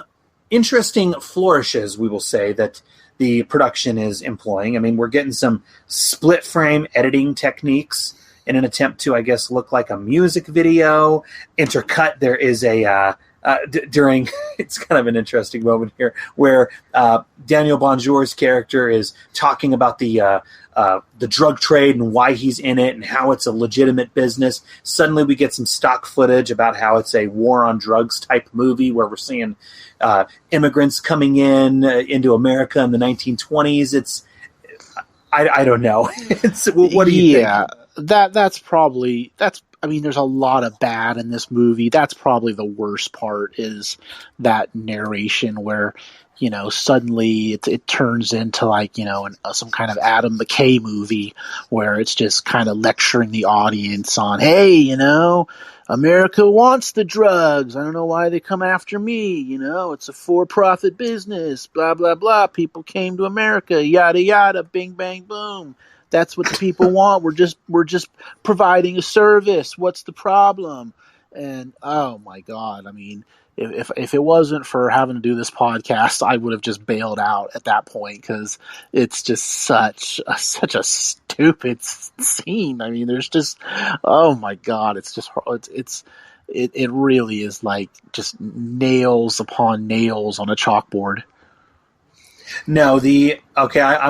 interesting flourishes, we will say, that the production is employing. We're getting some split frame editing techniques in an attempt to, I guess, look like a music video. Intercut, there is during, it's kind of an interesting moment here, where Daniel Bonjour's character is talking about the drug trade and why he's in it and how it's a legitimate business. Suddenly we get some stock footage about how it's a war on drugs type movie, where we're seeing immigrants coming into America in the 1920s. I don't know. What do you think? That's probably I mean, there's a lot of bad in this movie. That's probably the worst part, is that narration where, suddenly it turns into like, some kind of Adam McKay movie where it's just kind of lecturing the audience on, hey, America wants the drugs. I don't know why they come after me. It's a for-profit business, blah, blah, blah. People came to America, yada, yada, bing, bang, boom. That's what the people want. We're just providing a service. What's the problem? And oh my God, I mean, if it wasn't for having to do this podcast, I would have just bailed out at that point, because it's just such a stupid scene. I mean, there's just, oh my God, it really is like just nails upon nails on a chalkboard. No, I'm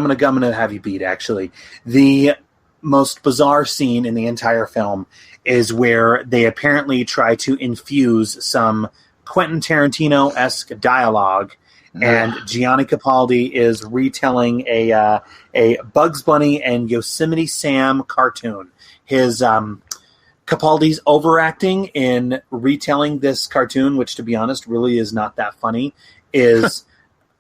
gonna have you beat, actually. The most bizarre scene in the entire film is where they apparently try to infuse some Quentin Tarantino-esque dialogue, and Gianni Capaldi is retelling a Bugs Bunny and Yosemite Sam cartoon. Capaldi's overacting in retelling this cartoon, which, to be honest, really is not that funny, is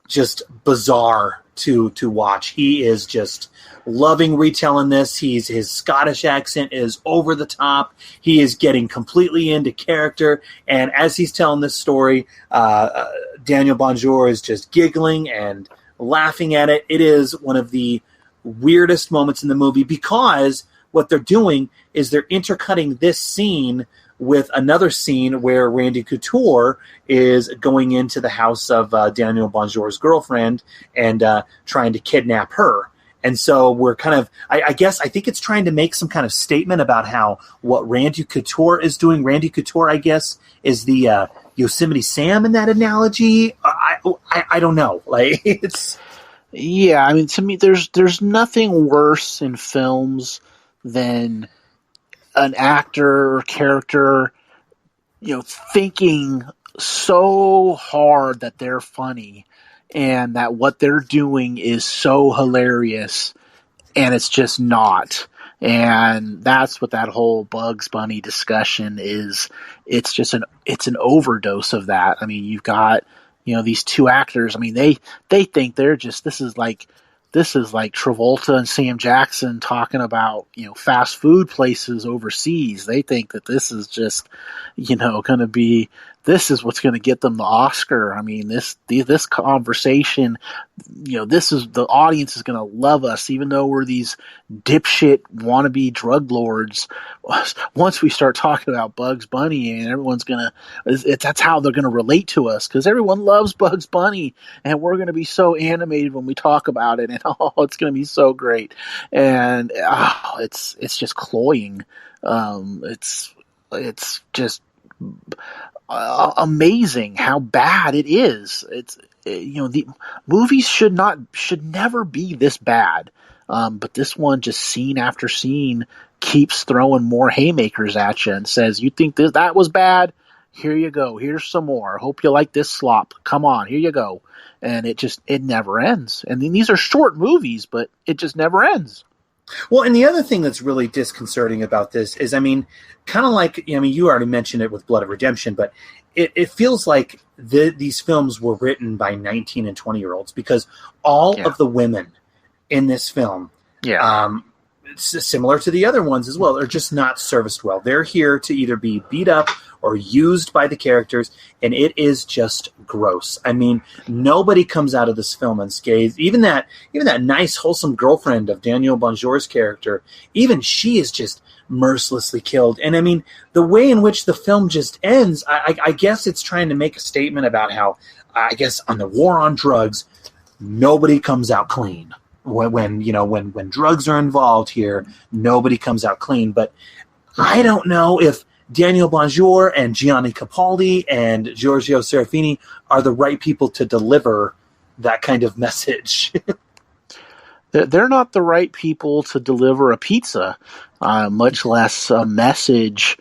just bizarre to watch. He is just loving retelling this. His Scottish accent is over the top. He is getting completely into character, and as he's telling this story, Daniel Bonjour is just giggling and laughing at it. It is one of the weirdest moments in the movie, because what they're doing is they're intercutting this scene with another scene where Randy Couture is going into the house of Daniel Bonjour's girlfriend and trying to kidnap her. And so we're kind of, I think it's trying to make some kind of statement about what Randy Couture is doing. Randy Couture, I guess, is the Yosemite Sam in that analogy. I don't know. Like, it's... Yeah, I mean, to me, there's nothing worse in films than an actor or character, thinking so hard that they're funny and that what they're doing is so hilarious, and it's just not. And that's what that whole Bugs Bunny discussion is. It's an overdose of that. I mean, you've got, these two actors. I mean, they think they're just, this is like Travolta and Sam Jackson talking about, fast food places overseas. They think that this is just, going to be, this is what's going to get them the Oscar. I mean, this conversation, this is, the audience is going to love us, even though we're these dipshit wannabe drug lords. Once we start talking about Bugs Bunny, and everyone's that's how they're going to relate to us, because everyone loves Bugs Bunny, and we're going to be so animated when we talk about it, and it's going to be so great. And it's just cloying. It's just amazing how bad it is. The movies should never be this bad. But this one, just scene after scene, keeps throwing more haymakers at you and says, you think that was bad? Here you go. Here's some more. Hope you like this slop. Come on, here you go. And it never ends. And these are short movies, but it just never ends. Well, and the other thing that's really disconcerting about this is, I mean, kind of like, you already mentioned it with Blood of Redemption, but it feels like these films were written by 19 and 20-year-olds, because all of the women in this film, similar to the other ones as well, are just not serviced well. They're here to either be beat up or used by the characters, and it is just gross. I mean, nobody comes out of this film unscathed. Even that nice, wholesome girlfriend of Daniel Bonjour's character, even she is just mercilessly killed. And I mean, the way in which the film just ends, I guess it's trying to make a statement about how, I guess, on the war on drugs, nobody comes out clean. When drugs are involved here, nobody comes out clean. But I don't know if Daniel Bonjour and Gianni Capaldi and Giorgio Serafini are the right people to deliver that kind of message. They're not the right people to deliver a pizza, much less a message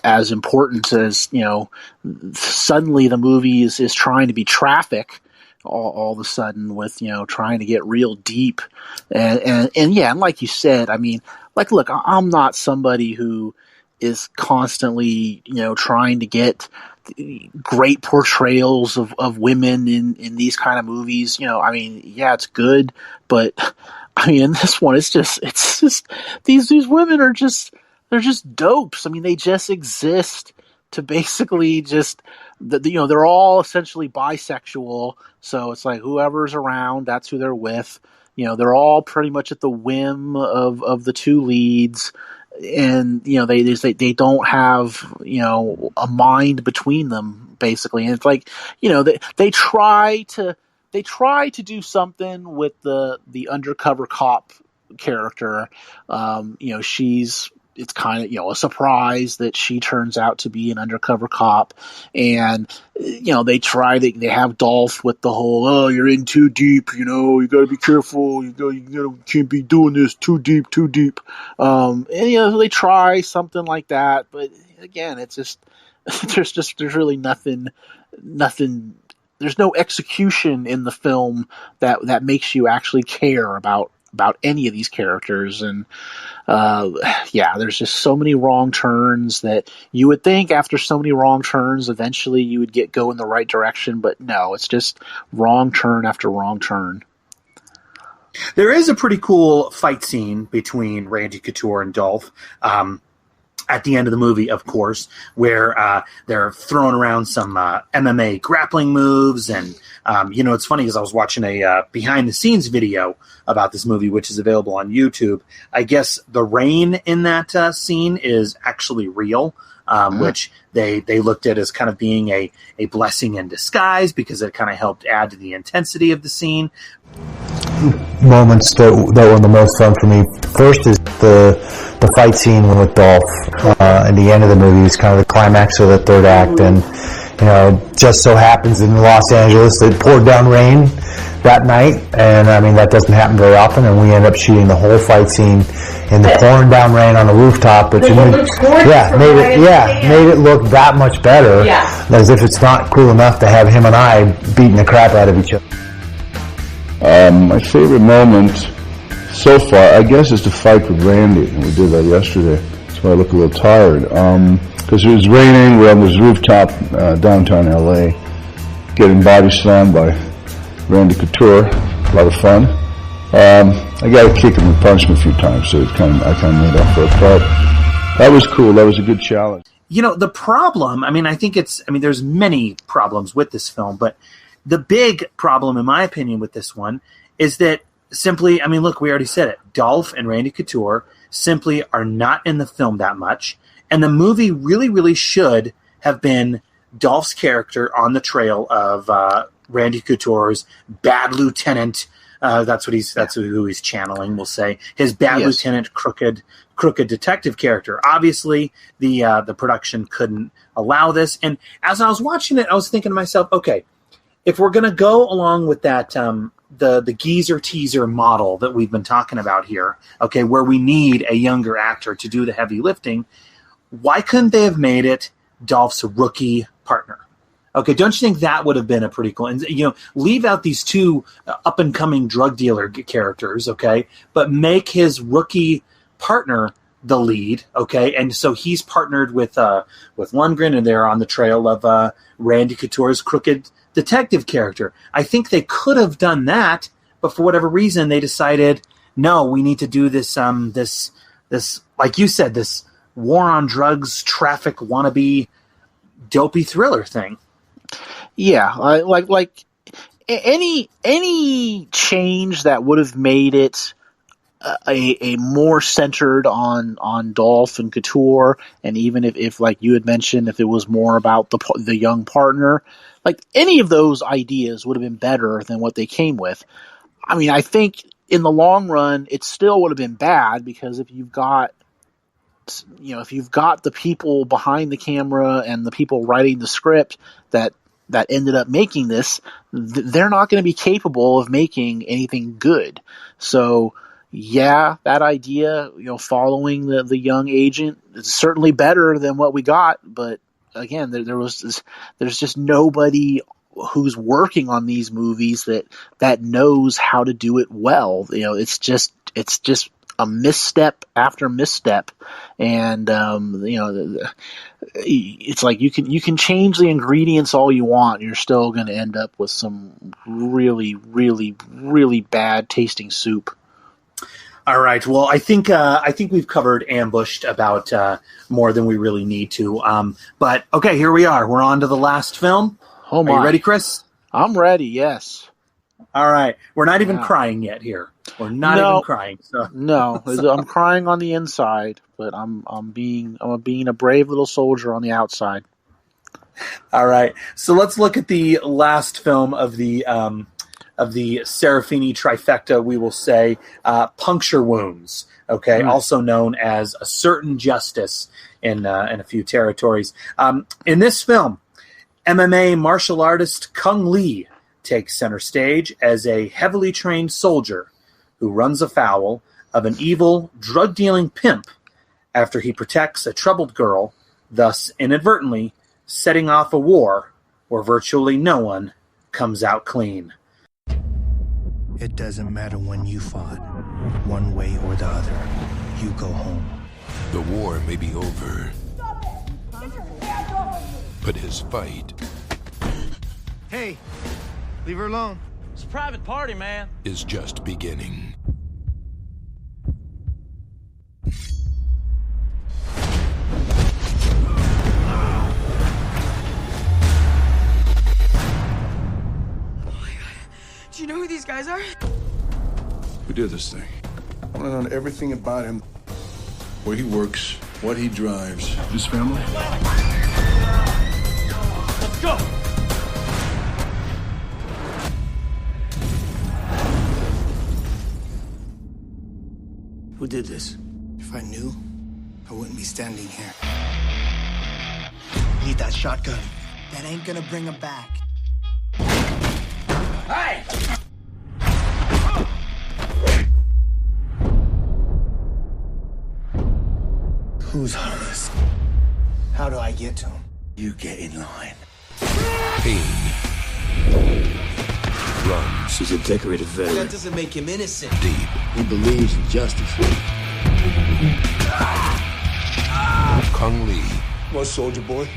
as important as, suddenly the movie is trying to be Traffic, all of a sudden with, trying to get real deep. And like you said, I mean, like, look, I'm not somebody who is constantly, trying to get great portrayals of women in these kind of movies. I mean, yeah, it's good, but I mean, in this one, it's just these women they're just dopes. I mean, they just exist to basically just, they're all essentially bisexual. So it's like whoever's around, that's who they're with. They're all pretty much at the whim of the two leads. And they don't have a mind between them, basically. And it's like they try to do something with the undercover cop character. It's kind of a surprise that she turns out to be an undercover cop, and they have Dolph with the whole, you're in too deep, you got to be careful, you can't be doing this too deep, and they try something like that, but again, it's just there's really nothing. There's no execution in the film that makes you actually care about any of these characters. And there's just so many wrong turns that you would think after so many wrong turns eventually you would go in the right direction, but no, it's just wrong turn after wrong turn. There is a pretty cool fight scene between Randy Couture and Dolph at the end of the movie, of course, where they're throwing around some MMA grappling moves. And, it's funny because I was watching a behind-the-scenes video about this movie, which is available on YouTube. I guess the rain in that scene is actually real, which they looked at as kind of being a blessing in disguise because it kind of helped add to the intensity of the scene. Moments that were the most fun for me. First is the fight scene with Dolph at the end of the movie. It's kind of the climax of the third act, and just so happens in Los Angeles it poured down rain that night, and I mean that doesn't happen very often, and we end up shooting the whole fight scene in the pouring down rain on the rooftop, which made it look that much better, as if it's not cool enough to have him and I beating the crap out of each other. My favorite moment so far, I guess, is the fight with Randy. We did that yesterday. That's why I look a little tired. Because it was raining. We're on this rooftop downtown LA, getting body slammed by Randy Couture. A lot of fun. I got to kick him and punch him a few times, so I kind of made up for it. But that was cool. That was a good challenge. The problem, there's many problems with this film, but the big problem, in my opinion, with this one is that simply, look, we already said it. Dolph and Randy Couture simply are not in the film that much. And the movie really, really should have been Dolph's character on the trail of Randy Couture's bad lieutenant. That's who he's channeling, we'll say. His bad lieutenant, crooked detective character. Obviously, the production couldn't allow this. And as I was watching it, I was thinking to myself, okay, if we're going to go along with that, the geezer teaser model that we've been talking about here, okay, where we need a younger actor to do the heavy lifting, why couldn't they have made it Dolph's rookie partner? Okay, don't you think that would have been a pretty cool? And leave out these two up and coming drug dealer characters, okay, but make his rookie partner the lead, okay, and so he's partnered with Lundgren, and they're on the trail of Randy Couture's crooked detective character. I think they could have done that, but for whatever reason, they decided, no, we need to do this, this like you said, this war on drugs, traffic, wannabe, dopey thriller thing. Yeah, like any change that would have made it a more centered on Dolph and Couture, and even if like you had mentioned, if it was more about the young partner, like any of those ideas would have been better than what they came with. I think in the long run, it still would have been bad, because if you've got the people behind the camera and the people writing the script that ended up making this, they're not going to be capable of making anything good. So yeah, that idea, following the young agent, is certainly better than what we got. But again, there's just nobody who's working on these movies that knows how to do it well. It's just a misstep after misstep, and it's like you can change the ingredients all you want, and you're still going to end up with some really, really, really bad tasting soup. All right. Well, I think we've covered Ambushed about more than we really need to. But okay, here we are. We're on to the last film. Oh my! Are you ready, Chris? I'm ready. Yes. All right. We're not even crying yet here. We're not even crying. So. No, I'm crying on the inside, but I'm being a brave little soldier on the outside. All right. So let's look at the last film of the Serafini trifecta, we will say, Puncture Wounds, okay, also known as A Certain Justice in a few territories. In this film, MMA martial artist Kung Lee takes center stage as a heavily trained soldier who runs afoul of an evil, drug-dealing pimp after he protects a troubled girl, thus inadvertently setting off a war where virtually no one comes out clean. It doesn't matter when you fought, one way or the other, you go home. The war may be over, but his fight Hey, leave her alone. It's a private party, man. is just beginning. Do you know who these guys are? We did this thing. I want to know everything about him. Where he works, what he drives, his family. Let's go! Who did this? If I knew, I wouldn't be standing here. Need that shotgun. That ain't gonna bring him back. Hey! Who's Hollis? How do I get to him? You get in line. Pain runs She's a decorated veteran. That doesn't make him innocent. deep. He believes in justice. Kung Lee, What, soldier boy?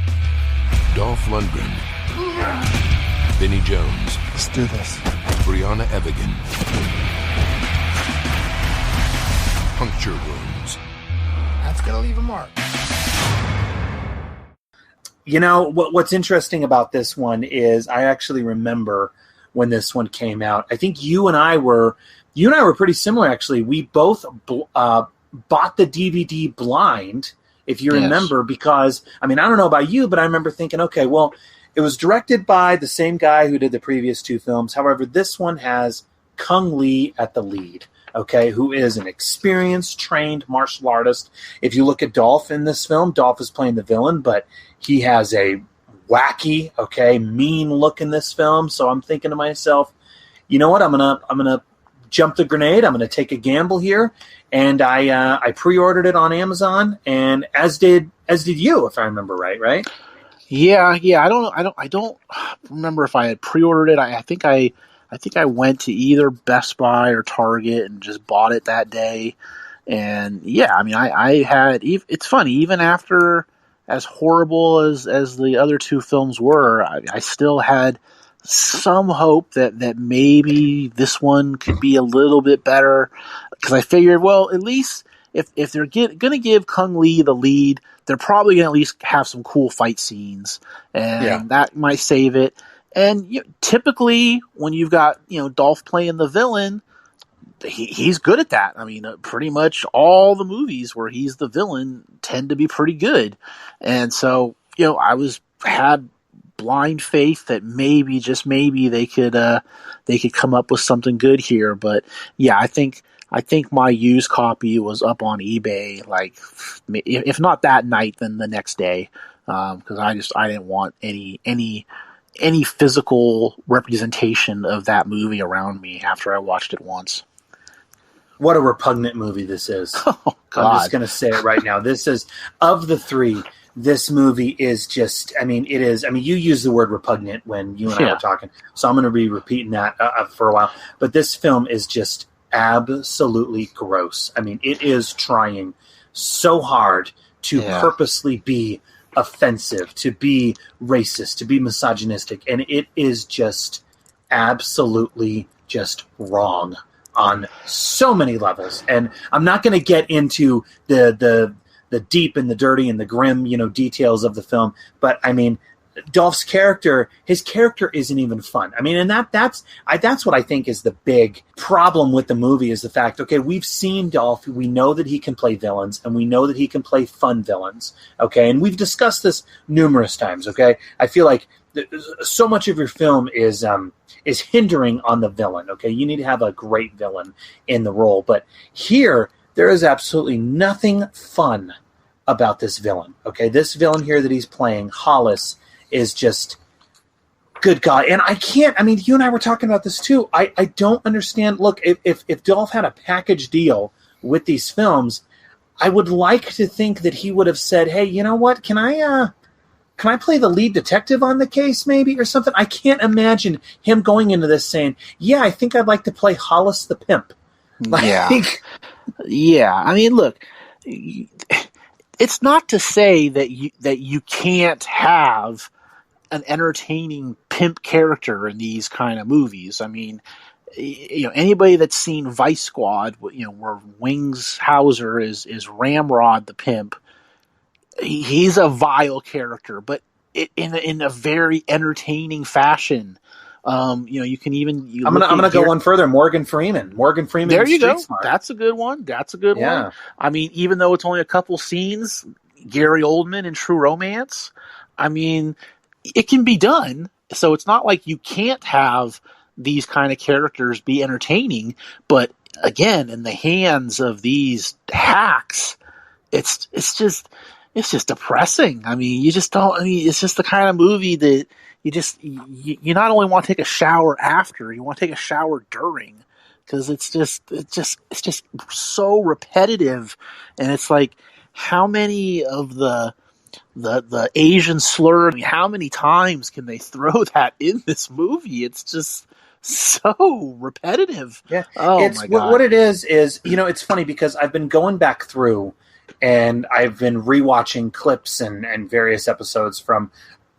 Dolph Lundgren, Vinnie Jones, Let's do this. Brianna Evigan. Puncture Wounds. That's gonna leave a mark. You know, what's interesting about this one is I actually remember when this one came out. I think you and I were pretty similar, actually. We both bought the DVD blind, if you remember, because, I mean, I don't know about you, but I remember thinking, okay, well, it was directed by the same guy who did the previous two films. However, this one has Kung Lee at the lead, okay, who is an experienced, trained martial artist. If you look at Dolph in this film, Dolph is playing the villain, but he has a wacky, okay, mean look in this film. So I'm thinking to myself, you know what? I'm gonna jump the grenade. I'm gonna take a gamble here, and I pre-ordered it on Amazon, and as did you, if I remember right, right? Yeah. I don't remember if I had pre-ordered it. I think I went to either Best Buy or Target and just bought it that day. And yeah, I mean, I had. It's funny, even after as horrible as the other two films were, I still had some hope that maybe this one could be a little bit better, because I figured, well, at least if they're going to give Kung Lee the lead, they're probably going to at least have some cool fight scenes, and that might save it. And typically, when you've got Dolph playing the villain, he's good at that. I mean, pretty much all the movies where he's the villain tend to be pretty good. And so, I had blind faith that maybe, just maybe, they could come up with something good here. But yeah, I think my used copy was up on eBay, like, if not that night, then the next day, because I didn't want any physical representation of that movie around me after I watched it once. What a repugnant movie this is. Oh, God. I'm just going to say it right now. This is, of the three, this movie is just, I mean, it is, I mean, you used the word repugnant when you and I were talking, so I'm going to be repeating that for a while, but this film is just absolutely gross. I mean, it is trying so hard to purposely be offensive, to be racist, to be misogynistic, and it is just absolutely just wrong on so many levels. And I'm not going to get into the deep and the dirty and the grim, details of the film, but I mean, Dolph's character, his character isn't even fun. I mean, and that's what I think is the big problem with the movie, is the fact, okay, we've seen Dolph, we know that he can play villains, and we know that he can play fun villains, okay, and we've discussed this numerous times, okay. I feel like so much of your film is hindering on the villain, okay. You need to have a great villain in the role, but here there is absolutely nothing fun about this villain, okay. This villain here that he's playing, Hollis, is just, good God. And you and I were talking about this too. I don't understand. Look, if Dolph had a package deal with these films, I would like to think that he would have said, hey, you know what? Can I play the lead detective on the case maybe or something? I can't imagine him going into this saying, yeah, I think I'd like to play Hollis the pimp. Yeah. I mean, look, it's not to say that you can't have an entertaining pimp character in these kind of movies. I mean, anybody that's seen Vice Squad, where Wings Hauser is Ramrod the pimp, he's a vile character, but in a very entertaining fashion. You can even. I'm gonna go one further. Morgan Freeman. There you go. Smart. That's a good one. One. I mean, even though it's only a couple scenes, Gary Oldman in True Romance. I mean, it can be done. So it's not like you can't have these kind of characters be entertaining. But again, in the hands of these hacks, it's just depressing. I mean, you just don't. I mean, it's just the kind of movie that. You not only want to take a shower after, you want to take a shower during, because it's just so repetitive, and it's like, how many of the Asian slur? I mean, how many times can they throw that in this movie? It's just so repetitive. Yeah. Oh my God. What it is, it's funny because I've been going back through and I've been rewatching clips and various episodes from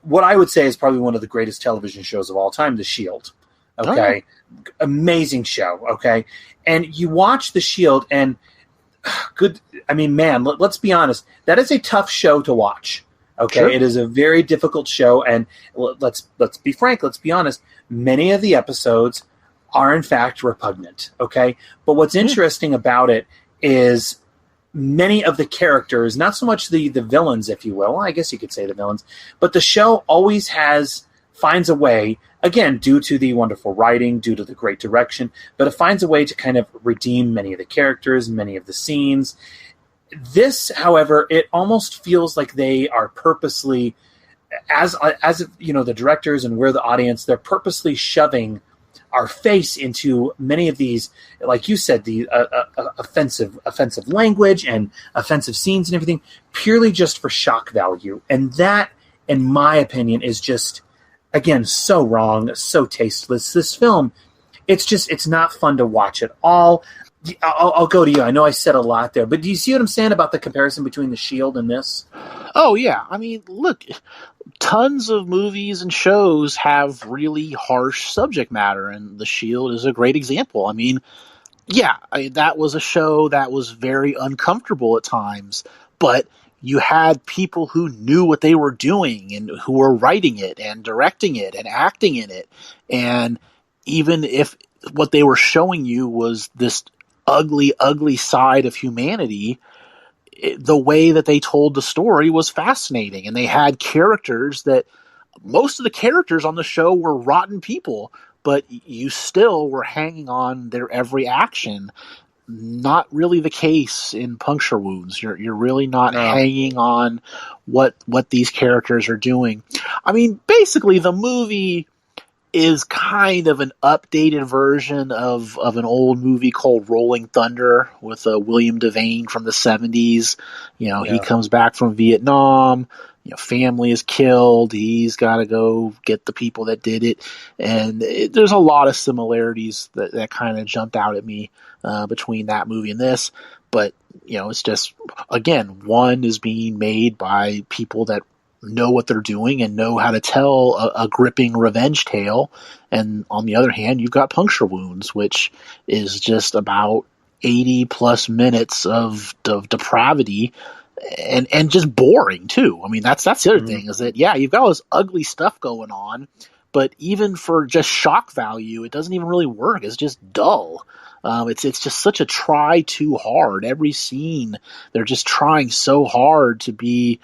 what I would say is probably one of the greatest television shows of all time, The Shield. Okay. Oh. Amazing show. Okay. And you watch The Shield and let's be honest. That is a tough show to watch. Okay. Sure. It is a very difficult show. And let's be frank. Let's be honest. Many of the episodes are in fact repugnant. Okay. But what's interesting about it is many of the characters, not so much the villains, if you will, I guess you could say the villains, but the show always finds a way, again, due to the wonderful writing, due to the great direction, but it finds a way to kind of redeem many of the characters, many of the scenes. This, however, it almost feels like they are purposely, as the directors and we're the audience, they're purposely shoving our face into many of these, like you said, the offensive language and offensive scenes and everything, purely just for shock value. And that, in my opinion, is just, again, so wrong, so tasteless. This film, it's not fun to watch at all. I'll go to you. I know I said a lot there, but do you see what I'm saying about the comparison between The Shield and this? Oh, yeah. I mean, look, tons of movies and shows have really harsh subject matter, and The Shield is a great example. I mean, that was a show that was very uncomfortable at times, but you had people who knew what they were doing and who were writing it and directing it and acting in it. And even if what they were showing you was this ugly, ugly side of humanity, the way that they told the story was fascinating. And they had characters that, most of the characters on the show were rotten people, but you still were hanging on their every action. Not really the case in Puncture Wounds. You're really not hanging on what these characters are doing. I mean, basically the movie is kind of an updated version of an old movie called Rolling Thunder with William Devane from the 70s. He comes back from Vietnam. Family is killed. He's got to go get the people that did it. And there's a lot of similarities that kind of jumped out at me between that movie and this. But, it's just, again, one is being made by people that know what they're doing and know how to tell a gripping revenge tale. And on the other hand, you've got Puncture Wounds, which is just about 80 plus minutes of depravity and just boring too. I mean, that's the other thing is that, you've got all this ugly stuff going on, but even for just shock value, it doesn't even really work. It's just dull. It's just such a try too hard. Every scene, they're just trying so hard to be,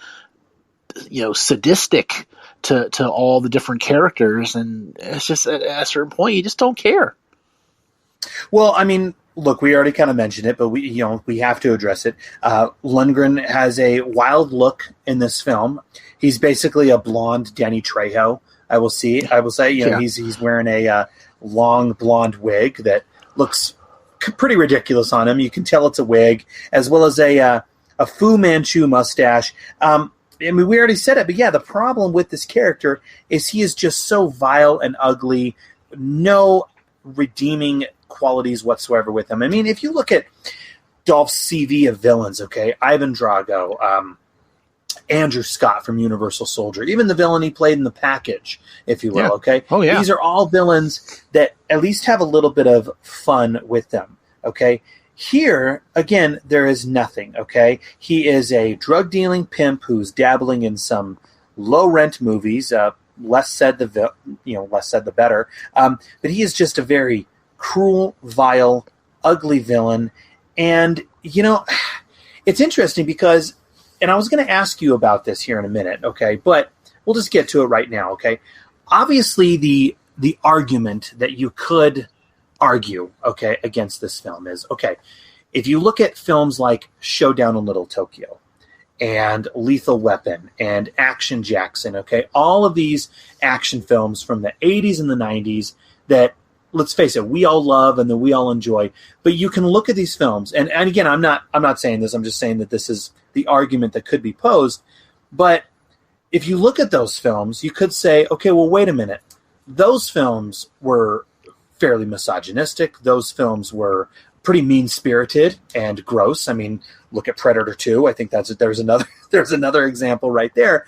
sadistic to all the different characters, and it's just at a certain point you just don't care. Well, I mean, look, we already kind of mentioned it, but we have to address it. Lundgren has a wild look in this film. He's basically a blonde Danny Trejo. I will say, he's wearing a long blonde wig that looks pretty ridiculous on him. You can tell it's a wig, as well as a Fu Manchu mustache. I mean, we already said it, but the problem with this character is he is just so vile and ugly. No redeeming qualities whatsoever with him. I mean, if you look at Dolph's CV of villains, okay, Ivan Drago, Andrew Scott from Universal Soldier, even the villain he played in The Package, if you will, okay? Oh, yeah. These are all villains that at least have a little bit of fun with them, okay? Here, again, there is nothing, okay? He is a drug-dealing pimp who's dabbling in some low-rent movies, less said the better. But he is just a very cruel, vile, ugly villain. And, it's interesting because, and I was going to ask you about this here in a minute, okay? But we'll just get to it right now, okay? Obviously, the argument that you could argue, okay, against this film is, okay, if you look at films like Showdown in Little Tokyo and Lethal Weapon and Action Jackson, okay, all of these action films from the 80s and the 90s that, let's face it, we all love and that we all enjoy, but you can look at these films, and again, I'm not saying this, I'm just saying that this is the argument that could be posed, but if you look at those films, you could say, okay, well, wait a minute, those films were fairly misogynistic. Those films were pretty mean-spirited and gross. I mean, look at Predator 2. I think there's another example right there.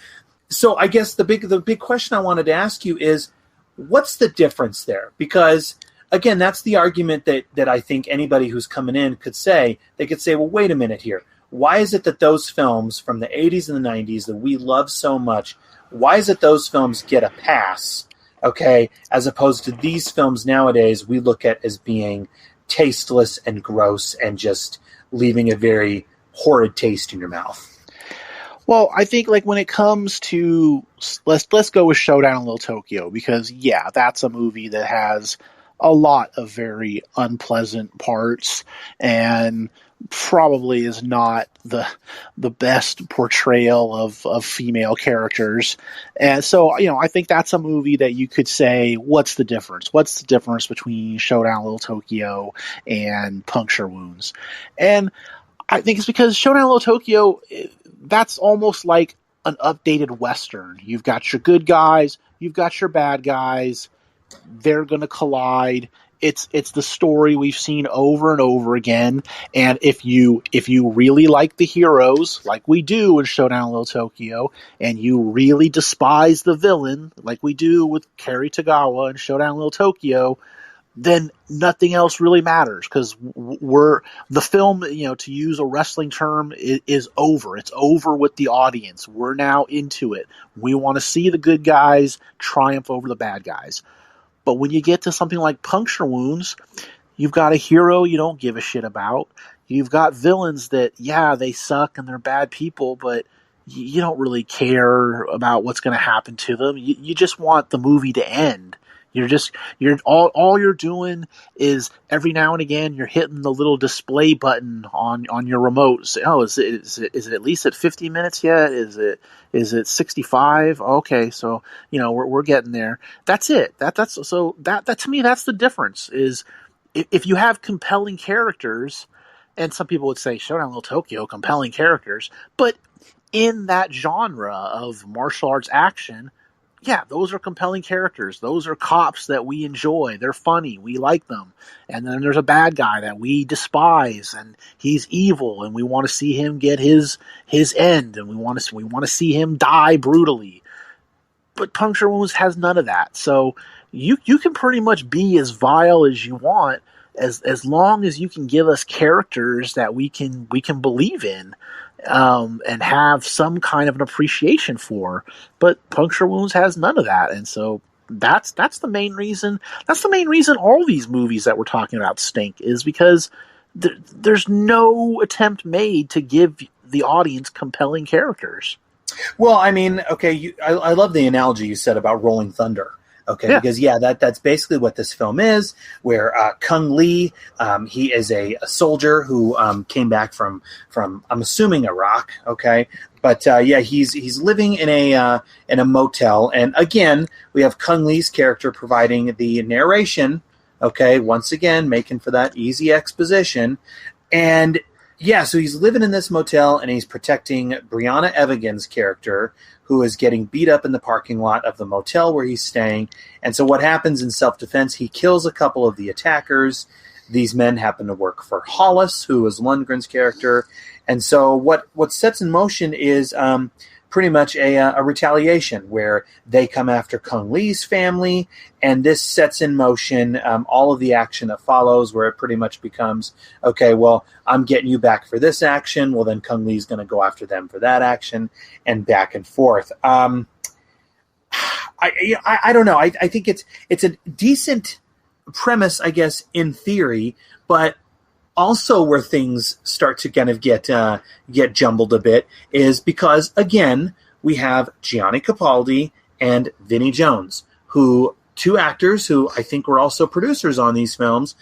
So I guess the big question I wanted to ask you is, what's the difference there? Because again, that's the argument that I think anybody who's coming in could say. They could say, well, wait a minute here. Why is it that those films from the 80s and the 90s that we love so much, why is it those films get a pass? Okay, as opposed to these films nowadays we look at as being tasteless and gross and just leaving a very horrid taste in your mouth. Well, I think when it comes to let's go with Showdown in Little Tokyo, because that's a movie that has a lot of very unpleasant parts and probably is not the best portrayal of female characters. And so, I think that's a movie that you could say, what's the difference? What's the difference between Showdown in Little Tokyo and Puncture Wounds? And I think it's because Showdown in Little Tokyo, that's almost like an updated Western. You've got your good guys, you've got your bad guys, they're going to collide. It's the story we've seen over and over again. And if you really like the heroes, like we do in Showdown in Little Tokyo, and you really despise the villain, like we do with Cary Tagawa in Showdown in Little Tokyo, then nothing else really matters, because the film, to use a wrestling term, is over. It's over with the audience. We're now into it. We want to see the good guys triumph over the bad guys. But when you get to something like Puncture Wounds, you've got a hero you don't give a shit about. You've got villains that, they suck and they're bad people, but you don't really care about what's going to happen to them. You just want the movie to end. You're all you're doing is every now and again you're hitting the little display button on your remote. Say, oh, is it at least at 50 minutes yet? Is it 65? Okay, so we're getting there. That's it. That to me, that's the difference. Is if you have compelling characters, and some people would say Showdown Little Tokyo, compelling characters, but in that genre of martial arts action, yeah, those are compelling characters. Those are cops that we enjoy. They're funny. We like them. And then there's a bad guy that we despise, and he's evil, and we want to see him get his end, and we want to see him die brutally. But Puncture Wounds has none of that. So you can pretty much be as vile as you want, as long as you can give us characters that we can believe in, and have some kind of an appreciation for. But Puncture Wounds has none of that, and so that's the main reason. That's the main reason all these movies that we're talking about stink, is because there's no attempt made to give the audience compelling characters. Well, I mean, okay, I love the analogy you said about Rolling Thunder. Okay, yeah. Because that's basically what this film is, where Kung Lee, he is a soldier who came back from I'm assuming Iraq. Okay, but he's living in a motel, and again we have Kung Lee's character providing the narration. Okay, once again making for that easy exposition, and yeah, so he's living in this motel and he's protecting Brianna Evigan's character, who is getting beat up in the parking lot of the motel where he's staying. And so what happens in self-defense, he kills a couple of the attackers. These men happen to work for Hollis, who is Lundgren's character. And so what sets in motion is pretty much a retaliation where they come after Kung Lee's family, and this sets in motion all of the action that follows, where it pretty much becomes, okay, well, I'm getting you back for this action, well, then Kung Lee's going to go after them for that action, and back and forth. I don't know. I think it's a decent premise, I guess, in theory, but also where things start to kind of get jumbled a bit is because, again, we have Gianni Capaldi and Vinnie Jones, two actors who I think were also producers on these films.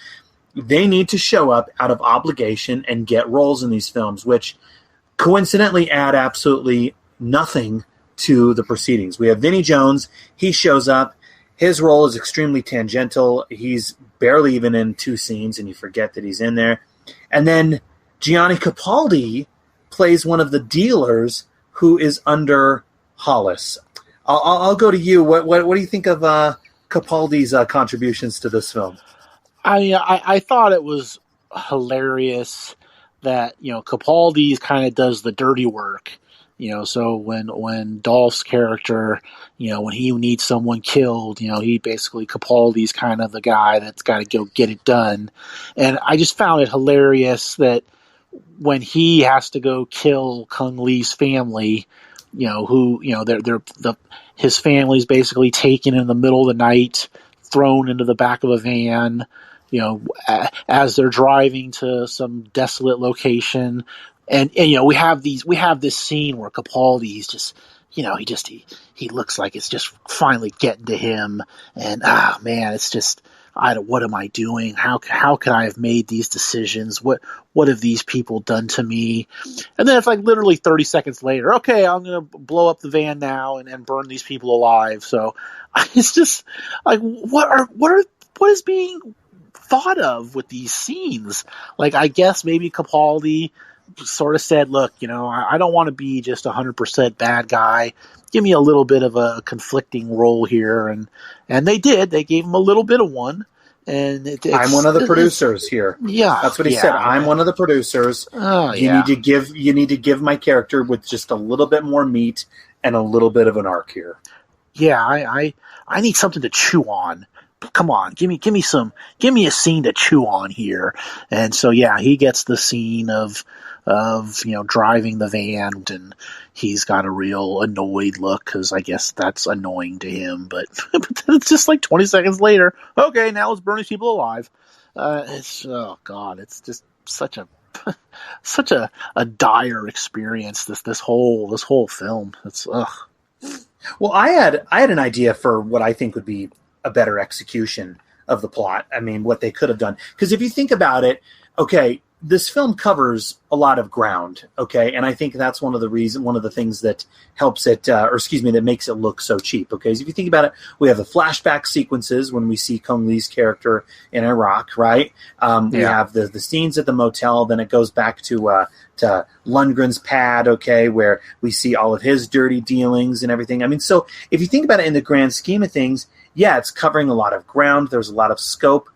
They need to show up out of obligation and get roles in these films, which coincidentally add absolutely nothing to the proceedings. We have Vinnie Jones. He shows up. His role is extremely tangential. He's barely even in 2 scenes, and you forget that he's in there. And then Gianni Capaldi plays one of the dealers who is under Hollis. I'll go to you. What do you think of Capaldi's contributions to this film? I thought it was hilarious that Capaldi kind of does the dirty work. So when Dolph's character, when he needs someone killed, he basically, Capaldi's kind of the guy that's got to go get it done. And I just found it hilarious that when he has to go kill Kung Lee's family, his family's basically taken in the middle of the night, thrown into the back of a van, as they're driving to some desolate location. And we have this scene where Capaldi's just, he looks like it's just finally getting to him, and man, it's just, what am I doing? How could I have made these decisions? What have these people done to me? And then it's like literally 30 seconds later, okay, I'm gonna blow up the van now and burn these people alive. So it's just like, what is being thought of with these scenes? Like, I guess maybe Capaldi sort of said, look, I don't want to be just 100% bad guy. Give me a little bit of a conflicting role here. And they did. They gave him a little bit of one. And I'm one of the producers here. Yeah. That's what he said. I'm one of the producers. You need to give my character with just a little bit more meat and a little bit of an arc here. Yeah, I need something to chew on. Come on, give me a scene to chew on here. And so, yeah, he gets the scene of driving the van, and he's got a real annoyed look, because I guess that's annoying to him. But then it's just like 20 seconds later, okay, now let's burn these people alive. It's just such a dire experience. This whole film. It's ugh. Well, I had an idea for what I think would be a better execution of the plot. I mean, what they could have done. Because if you think about it, okay, this film covers a lot of ground, okay, and I think that's one of the things that helps it, that makes it look so cheap, okay. So if you think about it, we have the flashback sequences when we see Kung Lee's character in Iraq, right? We have the scenes at the motel, then it goes back to Lundgren's pad, okay, where we see all of his dirty dealings and everything. I mean, so if you think about it in the grand scheme of things, yeah, it's covering a lot of ground. There's a lot of scope.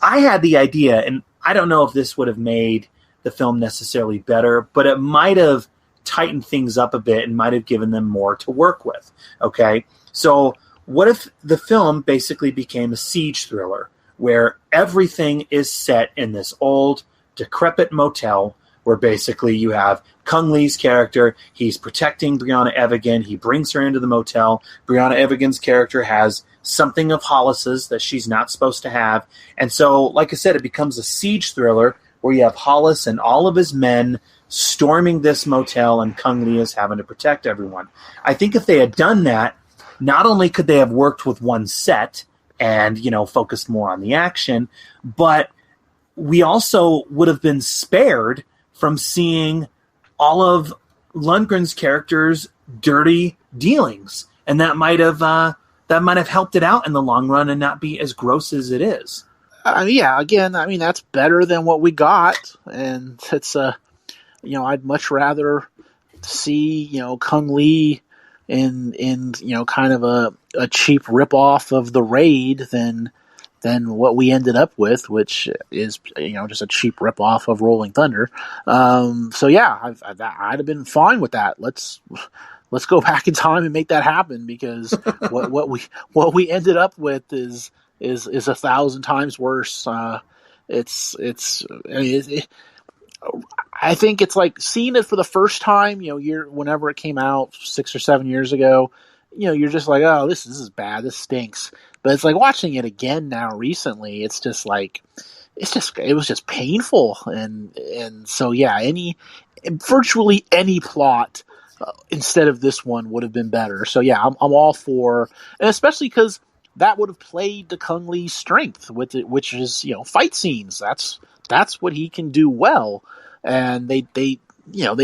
I had the idea, and I don't know if this would have made the film necessarily better, but it might have tightened things up a bit and might have given them more to work with, okay? So what if the film basically became a siege thriller where everything is set in this old, decrepit motel where basically you have Kung Lee's character, he's protecting Brianna Evigan, he brings her into the motel. Brianna Evigan's character has something of Hollis's that she's not supposed to have. And so, like I said, it becomes a siege thriller where you have Hollis and all of his men storming this motel and Kung Lee is having to protect everyone. I think if they had done that, not only could they have worked with one set and, focused more on the action, but we also would have been spared from seeing all of Lundgren's character's dirty dealings. And that might have helped it out in the long run and not be as gross as it is. That's better than what we got. And it's, I'd much rather see, Kung Lee in kind of a cheap ripoff of The Raid than what we ended up with, which is, just a cheap ripoff of Rolling Thunder. I'd have been fine with that. Let's go back in time and make that happen, because what we ended up with is 1,000 times worse. I think it's like seeing it for the first time, whenever it came out 6 or 7 years ago, you're just like, oh, this is bad. This stinks. But it's like watching it again now recently. It's just like, it was just painful. And so, virtually any plot instead of this one would have been better. So yeah, I'm all for, and especially because that would have played to Kung Lee's strength with it, which is, fight scenes. That's what he can do well. And they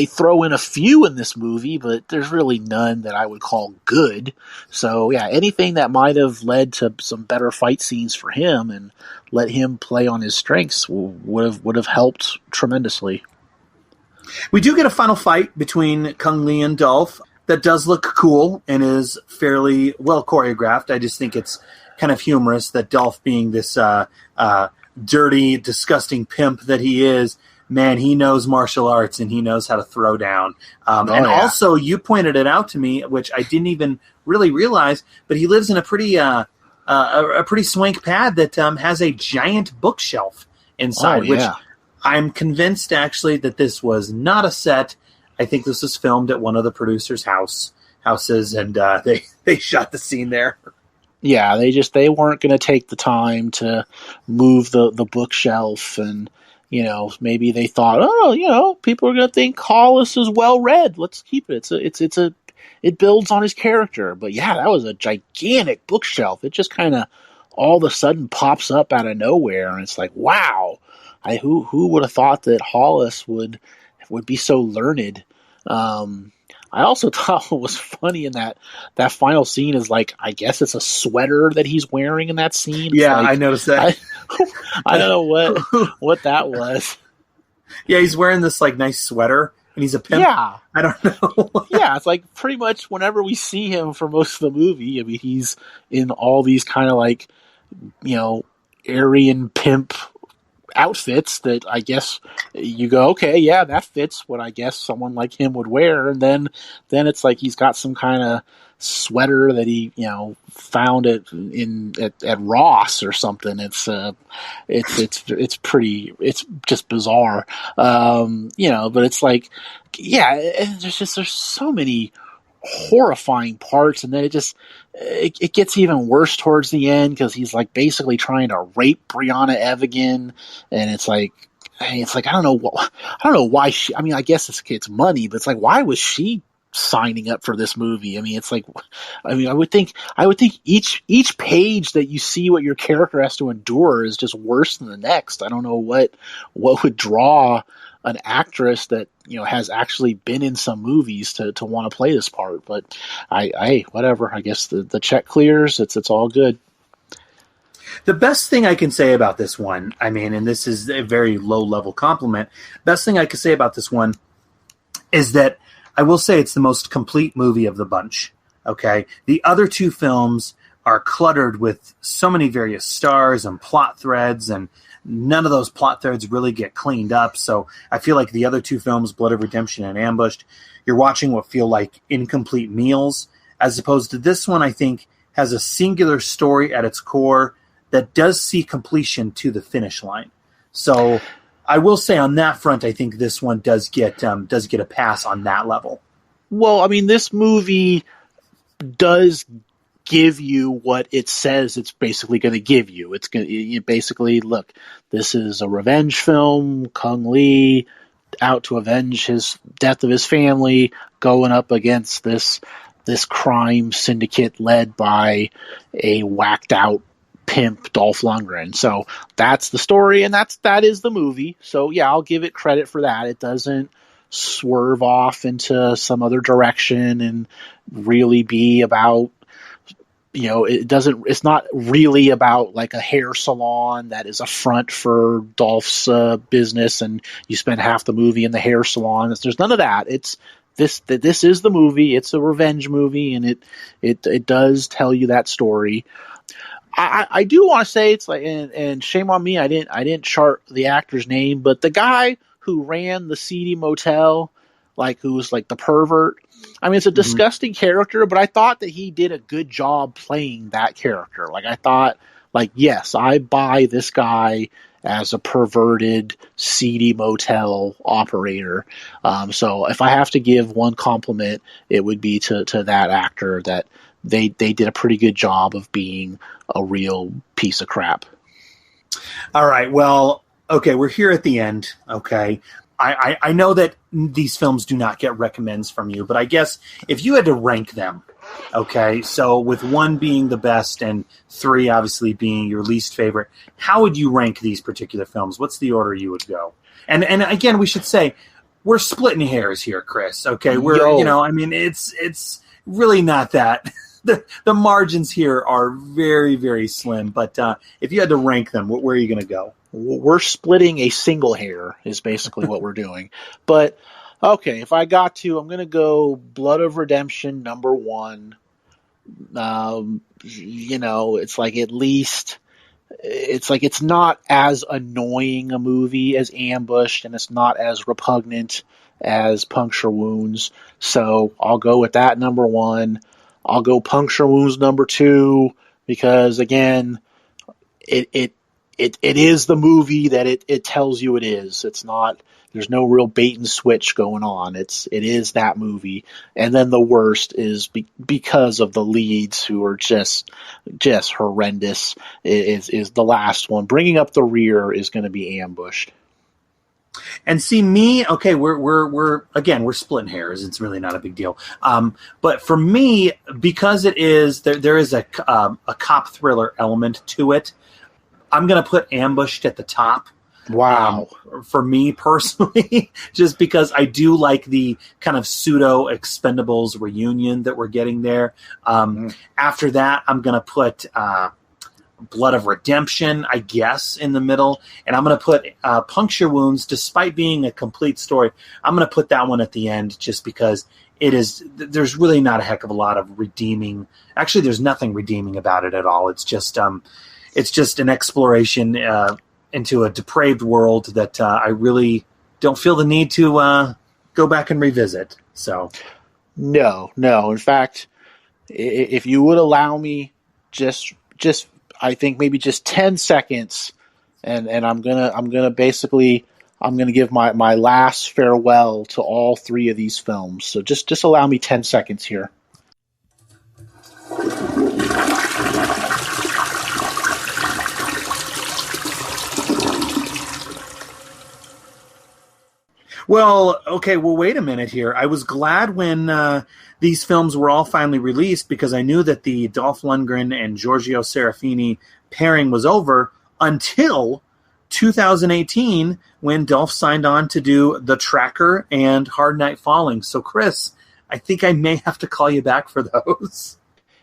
throw in a few in this movie, but there's really none that I would call good. So yeah, anything that might have led to some better fight scenes for him and let him play on his strengths would have helped tremendously. We do get a final fight between Kung Lee and Dolph that does look cool and is fairly well choreographed. I just think it's kind of humorous that Dolph, being this dirty, disgusting pimp that he is, man, he knows martial arts and he knows how to throw down. Also, you pointed it out to me, which I didn't even really realize, but he lives in a pretty swank pad that has a giant bookshelf inside, which I'm convinced actually that this was not a set. I think this was filmed at one of the producers' houses, and they shot the scene there. Yeah, they weren't going to take the time to move the bookshelf, and maybe they thought, people are going to think Hollis is well read. Let's keep it. It builds on his character. But yeah, that was a gigantic bookshelf. It just kind of all of a sudden pops up out of nowhere, and it's like, wow. Who would have thought that Hollis would be so learned? I also thought what was funny in that final scene is, like, I guess it's a sweater that he's wearing in that scene. Yeah, like, I noticed that. I don't know what that was. Yeah, he's wearing this like nice sweater and he's a pimp. Yeah. I don't know. Yeah, it's like pretty much whenever we see him for most of the movie, I mean, he's in all these kind of like, Aryan pimp outfits that I guess you go, okay, yeah, that fits what I guess someone like him would wear. And then it's like he's got some kind of sweater that he found at Ross or something. It's just bizarre, but it's like, yeah, there's so many horrifying parts, and then it gets even worse towards the end because he's like basically trying to rape Brianna Evigan, and it's like I don't know why she. I mean, I guess it's money, but it's like, why was she signing up for this movie. I mean, it's like, I mean, I would think each page that you see what your character has to endure is just worse than the next. I don't know what would draw an actress that, you know, has actually been in some movies to want to play this part. But whatever. I guess the check clears. It's all good. The best thing I can say about this one, I mean, and this is a very low level compliment, best thing I can say about this one is that I will say it's the most complete movie of the bunch. Okay. The other two films are cluttered with so many various stars and plot threads, and none of those plot threads really get cleaned up. So I feel like the other two films, Blood of Redemption and Ambushed, you're watching what feel like incomplete meals, as opposed to this one, I think, has a singular story at its core that does see completion to the finish line. So I will say on that front, I think this one does get a pass on that level. Well, I mean, this movie does give you what it says it's basically going to give you. It's going to basically, look, this is a revenge film. Kung Lee out to avenge his death of his family, going up against this crime syndicate led by a whacked out pimp, Dolph Lundgren. So that's the story, and that is the movie. So yeah, I'll give it credit for that. It doesn't swerve off into some other direction and really be about, you know, it's not really about like a hair salon that is a front for Dolph's business, and you spend half the movie in the hair salon. There's none of that. This is the movie. It's a revenge movie, and it does tell you that story. I do want to say, it's like, and shame on me, I didn't chart the actor's name, but the guy who ran the seedy motel, like, who was like the pervert. I mean, it's a disgusting character, but I thought that he did a good job playing that character. Like, I thought, like, yes, I buy this guy as a perverted, seedy motel operator. So if I have to give one compliment, it would be to that actor, that they did a pretty good job of being a real piece of crap. All right. Well, okay, we're here at the end. Okay. I know that these films do not get recommends from you, but I guess if you had to rank them, okay, so with 1 being the best and 3 obviously being your least favorite, how would you rank these particular films? What's the order you would go? And again, we should say we're splitting hairs here, Chris. Okay, you know, I mean, it's really not that. The margins here are very, very slim. But if you had to rank them, where are you going to go? We're splitting a single hair is basically what we're doing. But okay, if I got to, I'm going to go Blood of Redemption number 1. You know, it's like, at least it's like, it's not as annoying a movie as Ambushed, and it's not as repugnant as Puncture Wounds. So I'll go with that number 1. I'll go Puncture Wounds number 2, because again, it is the movie that it tells you it is. It's not, there's no real bait and switch going on. It is that movie. And then the worst is because of the leads, who are just horrendous, is the last one. Bringing Up the Rear is going to be Ambushed. And see, me, okay, we're again, we're splitting hairs. It's really not a big deal. But for me, because it is, there is a cop thriller element to it, I'm going to put Ambushed at the top. Wow. For me personally, just because I do like the kind of pseudo Expendables reunion that we're getting there. After that, I'm going to put Blood of Redemption, I guess, in the middle. And I'm going to put Puncture Wounds, despite being a complete story, I'm going to put that one at the end, just because there's really not a heck of a lot of redeeming. Actually, there's nothing redeeming about it at all. It's just an exploration into a depraved world that I really don't feel the need to go back and revisit. So, no. In fact, if you would allow me, just I think maybe just 10 seconds, and I'm gonna basically give my last farewell to all 3 of these films. So just allow me 10 seconds here. Well, okay, well, wait a minute here. I was glad when these films were all finally released because I knew that the Dolph Lundgren and Giorgio Serafini pairing was over until 2018 when Dolph signed on to do The Tracker and Hard Night Falling. So, Chris, I think I may have to call you back for those.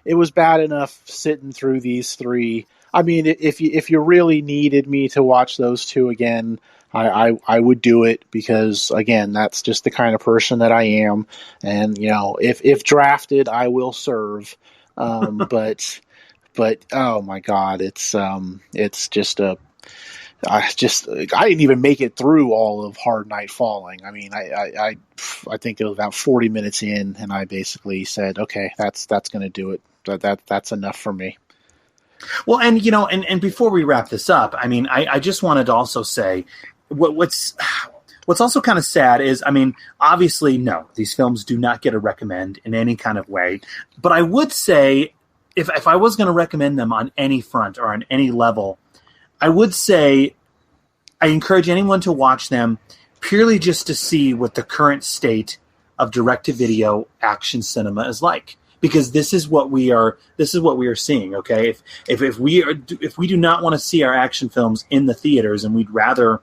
It was bad enough sitting through these three. I mean, if you really needed me to watch those two again, I would do it because, again, that's just the kind of person that I am. And, if drafted, I will serve. But oh my God, it's just I didn't even make it through all of Hard Night Falling. I mean, I think it was about 40 minutes in, and I basically said, okay, that's going to do it. That's enough for me. Well, and and before we wrap this up, I mean, I just wanted to also say what's also kind of sad is, I mean, obviously, no, these films do not get a recommend in any kind of way. But I would say, if I was going to recommend them on any front or on any level, I would say I encourage anyone to watch them purely just to see what the current state of direct-to-video action cinema is like. Because this is what we are seeing. Okay, if we do not want to see our action films in the theaters and we'd rather,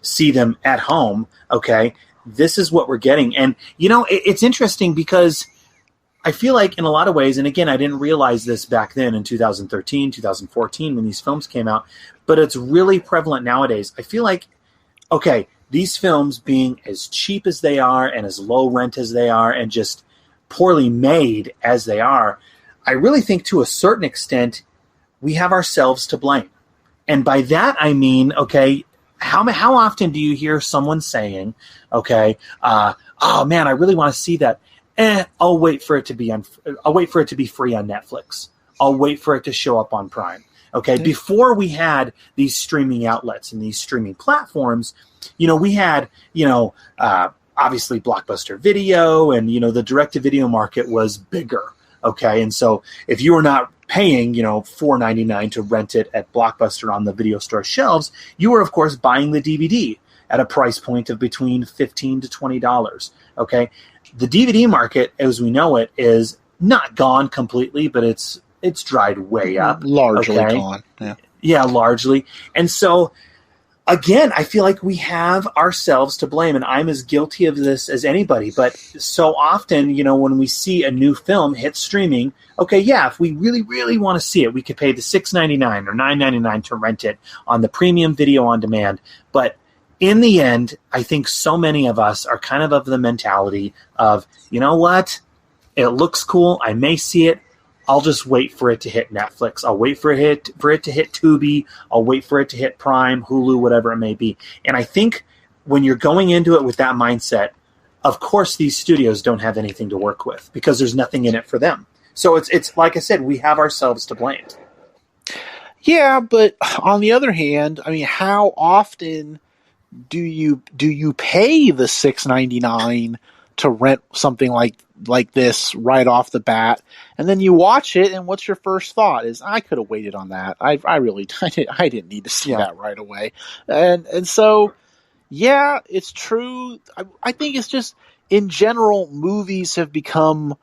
see them at home. Okay, this is what we're getting, and it's interesting because I feel like in a lot of ways, and again, I didn't realize this back then in 2013, 2014 when these films came out, but it's really prevalent nowadays. I feel like, okay, these films being as cheap as they are and as low rent as they are, and just poorly made as they are, I really think to a certain extent we have ourselves to blame. And by that I mean, okay, how often do you hear someone saying, okay, oh man, I really want to see that. I'll wait for it to be free on Netflix. I'll wait for it to show up on Prime. Okay, before we had these streaming outlets and these streaming platforms, we had, obviously Blockbuster Video, and the direct-to-video market was bigger. Okay, and so if you were not paying $4.99 to rent it at Blockbuster on the video store shelves, you were of course buying the DVD at a price point of between $15 to $20. Okay, the DVD market, as we know it, is not gone completely, but it's dried way up. Largely okay? gone. Yeah, largely, and so. Again, I feel like we have ourselves to blame, and I'm as guilty of this as anybody. But so often, when we see a new film hit streaming, okay, yeah, if we really, really want to see it, we could pay the $6.99 or $9.99 to rent it on the premium video on demand. But in the end, I think so many of us are kind of the mentality of, you know what, it looks cool, I may see it, I'll just wait for it to hit Netflix. I'll wait for it to hit Tubi. I'll wait for it to hit Prime, Hulu, whatever it may be. And I think when you're going into it with that mindset, of course these studios don't have anything to work with because there's nothing in it for them. So it's like I said, we have ourselves to blame. Yeah, but on the other hand, I mean, how often do you pay the $6.99 to rent something like this right off the bat, and then you watch it, and what's your first thought? Is, I could have waited on that. I didn't need to see that right away. And so, yeah, it's true. I think it's just, in general, movies have become,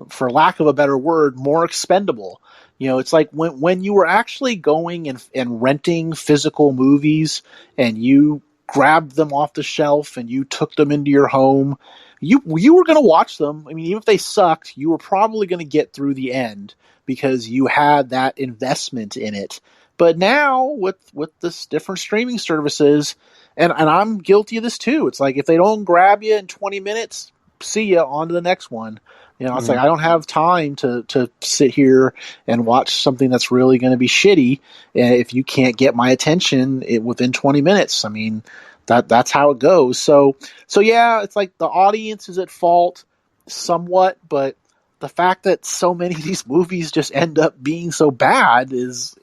for lack of a better word, more expendable. It's like when you were actually going and renting physical movies, and you grabbed them off the shelf and you took them into your home, you were going to watch them. I mean, even if they sucked, you were probably going to get through the end because you had that investment in it. But now with this different streaming services, and I'm guilty of this too. It's like, if they don't grab you in 20 minutes, see ya, on to the next one. It's like, I don't have time to sit here and watch something that's really going to be shitty if you can't get my attention within 20 minutes. I mean, that's how it goes. So yeah, it's like the audience is at fault somewhat, but the fact that so many of these movies just end up being so bad is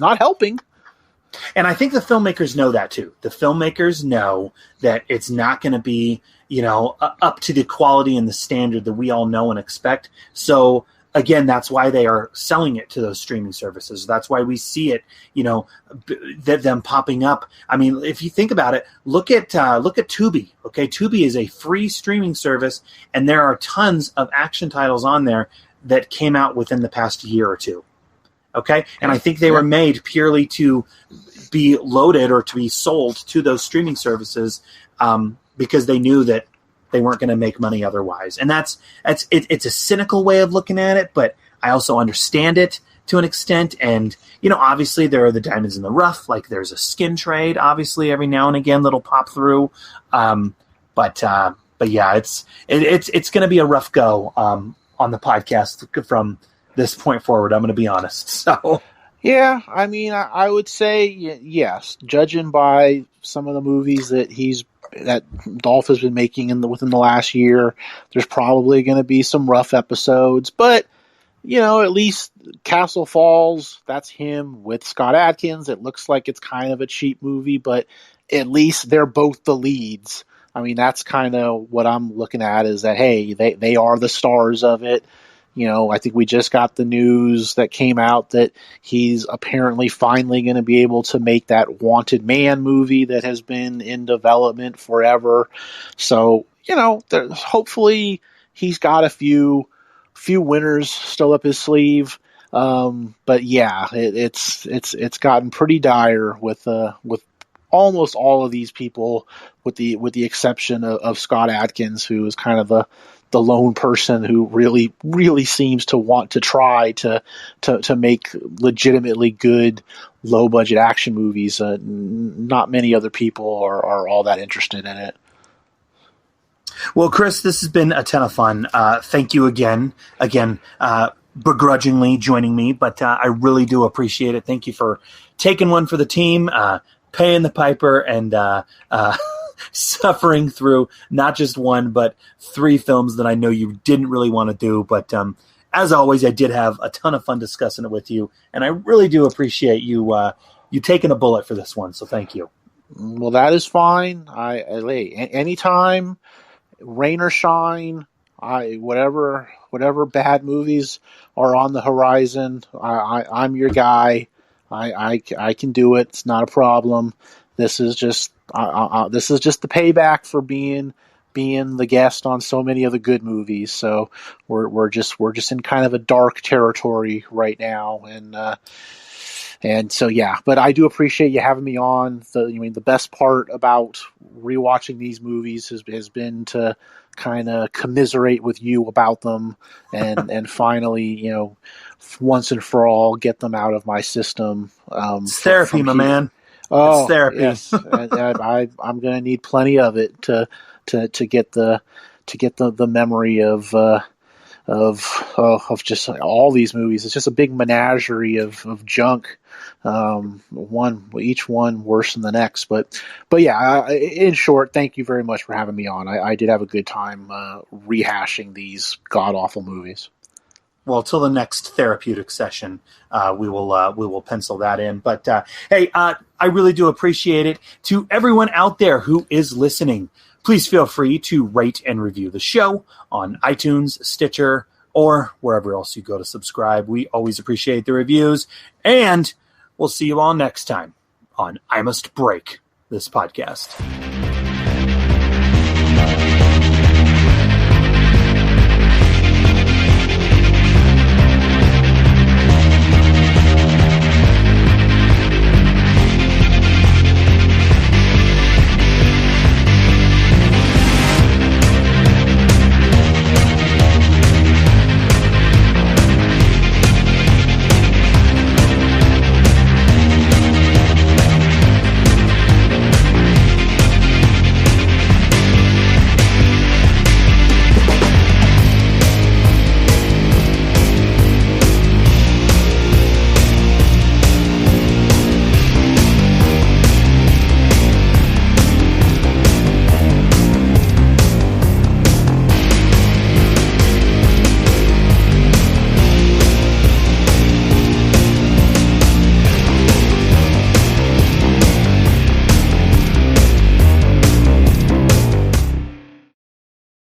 not helping. And I think the filmmakers know that too. The filmmakers know that it's not going to be, up to the quality and the standard that we all know and expect. So again, that's why they are selling it to those streaming services. That's why we see it, them popping up. I mean, if you think about it, look at Tubi. Okay, Tubi is a free streaming service, and there are tons of action titles on there that came out within the past year or two. Okay, and I think they were made purely to be loaded or to be sold to those streaming services because they knew that they weren't going to make money otherwise. And it's a cynical way of looking at it, but I also understand it to an extent. And, obviously there are the diamonds in the rough. Like there's a skin trade, obviously, every now and again that'll pop through. But yeah, it's going to be a rough go on the podcast from this point forward. I'm going to be honest. So yeah, I mean, I would say yes. Judging by some of the movies that Dolph has been making within the last year, there's probably going to be some rough episodes. But at least Castle Falls, that's him with Scott Adkins. It looks like it's kind of a cheap movie, but at least they're both the leads. I mean, that's kind of what I'm looking at, is that, hey, they are the stars of it. I think we just got the news that came out that he's apparently finally going to be able to make that Wanted Man movie that has been in development forever. So, hopefully he's got a few winners still up his sleeve. But yeah, it's gotten pretty dire with almost all of these people, with the exception of Scott Adkins, who is kind of the lone person who really, really seems to want to try to make legitimately good low budget action movies. Not many other people are all that interested in it. Well, Chris, this has been a ton of fun. Thank you again, begrudgingly joining me, but I really do appreciate it. Thank you for taking one for the team, paying the piper, and suffering through not just one, but 3 films that I know you didn't really want to do. But as always, I did have a ton of fun discussing it with you, and I really do appreciate you taking a bullet for this one. So thank you. Well, that is fine. Anytime, rain or shine, whatever bad movies are on the horizon, I'm your guy. I can do it. It's not a problem. This is just the payback for being the guest on so many of the good movies. So we're just in kind of a dark territory right now, and so yeah. But I do appreciate you having me on. The best part about rewatching these movies has been to kind of commiserate with you about them, and finally, once and for all, get them out of my system. It's therapy, my man. Oh, it's therapy. Yes. I'm going to need plenty of it to get the memory of just all these movies. It's just a big menagerie of junk. Each one worse than the next. But yeah, in short, thank you very much for having me on. I did have a good time rehashing these god awful movies. Well, till the next therapeutic session, we will pencil that in. But hey, I really do appreciate it. To everyone out there who is listening, please feel free to rate and review the show on iTunes, Stitcher, or wherever else you go to subscribe. We always appreciate the reviews, and we'll see you all next time on I Must Break This Podcast.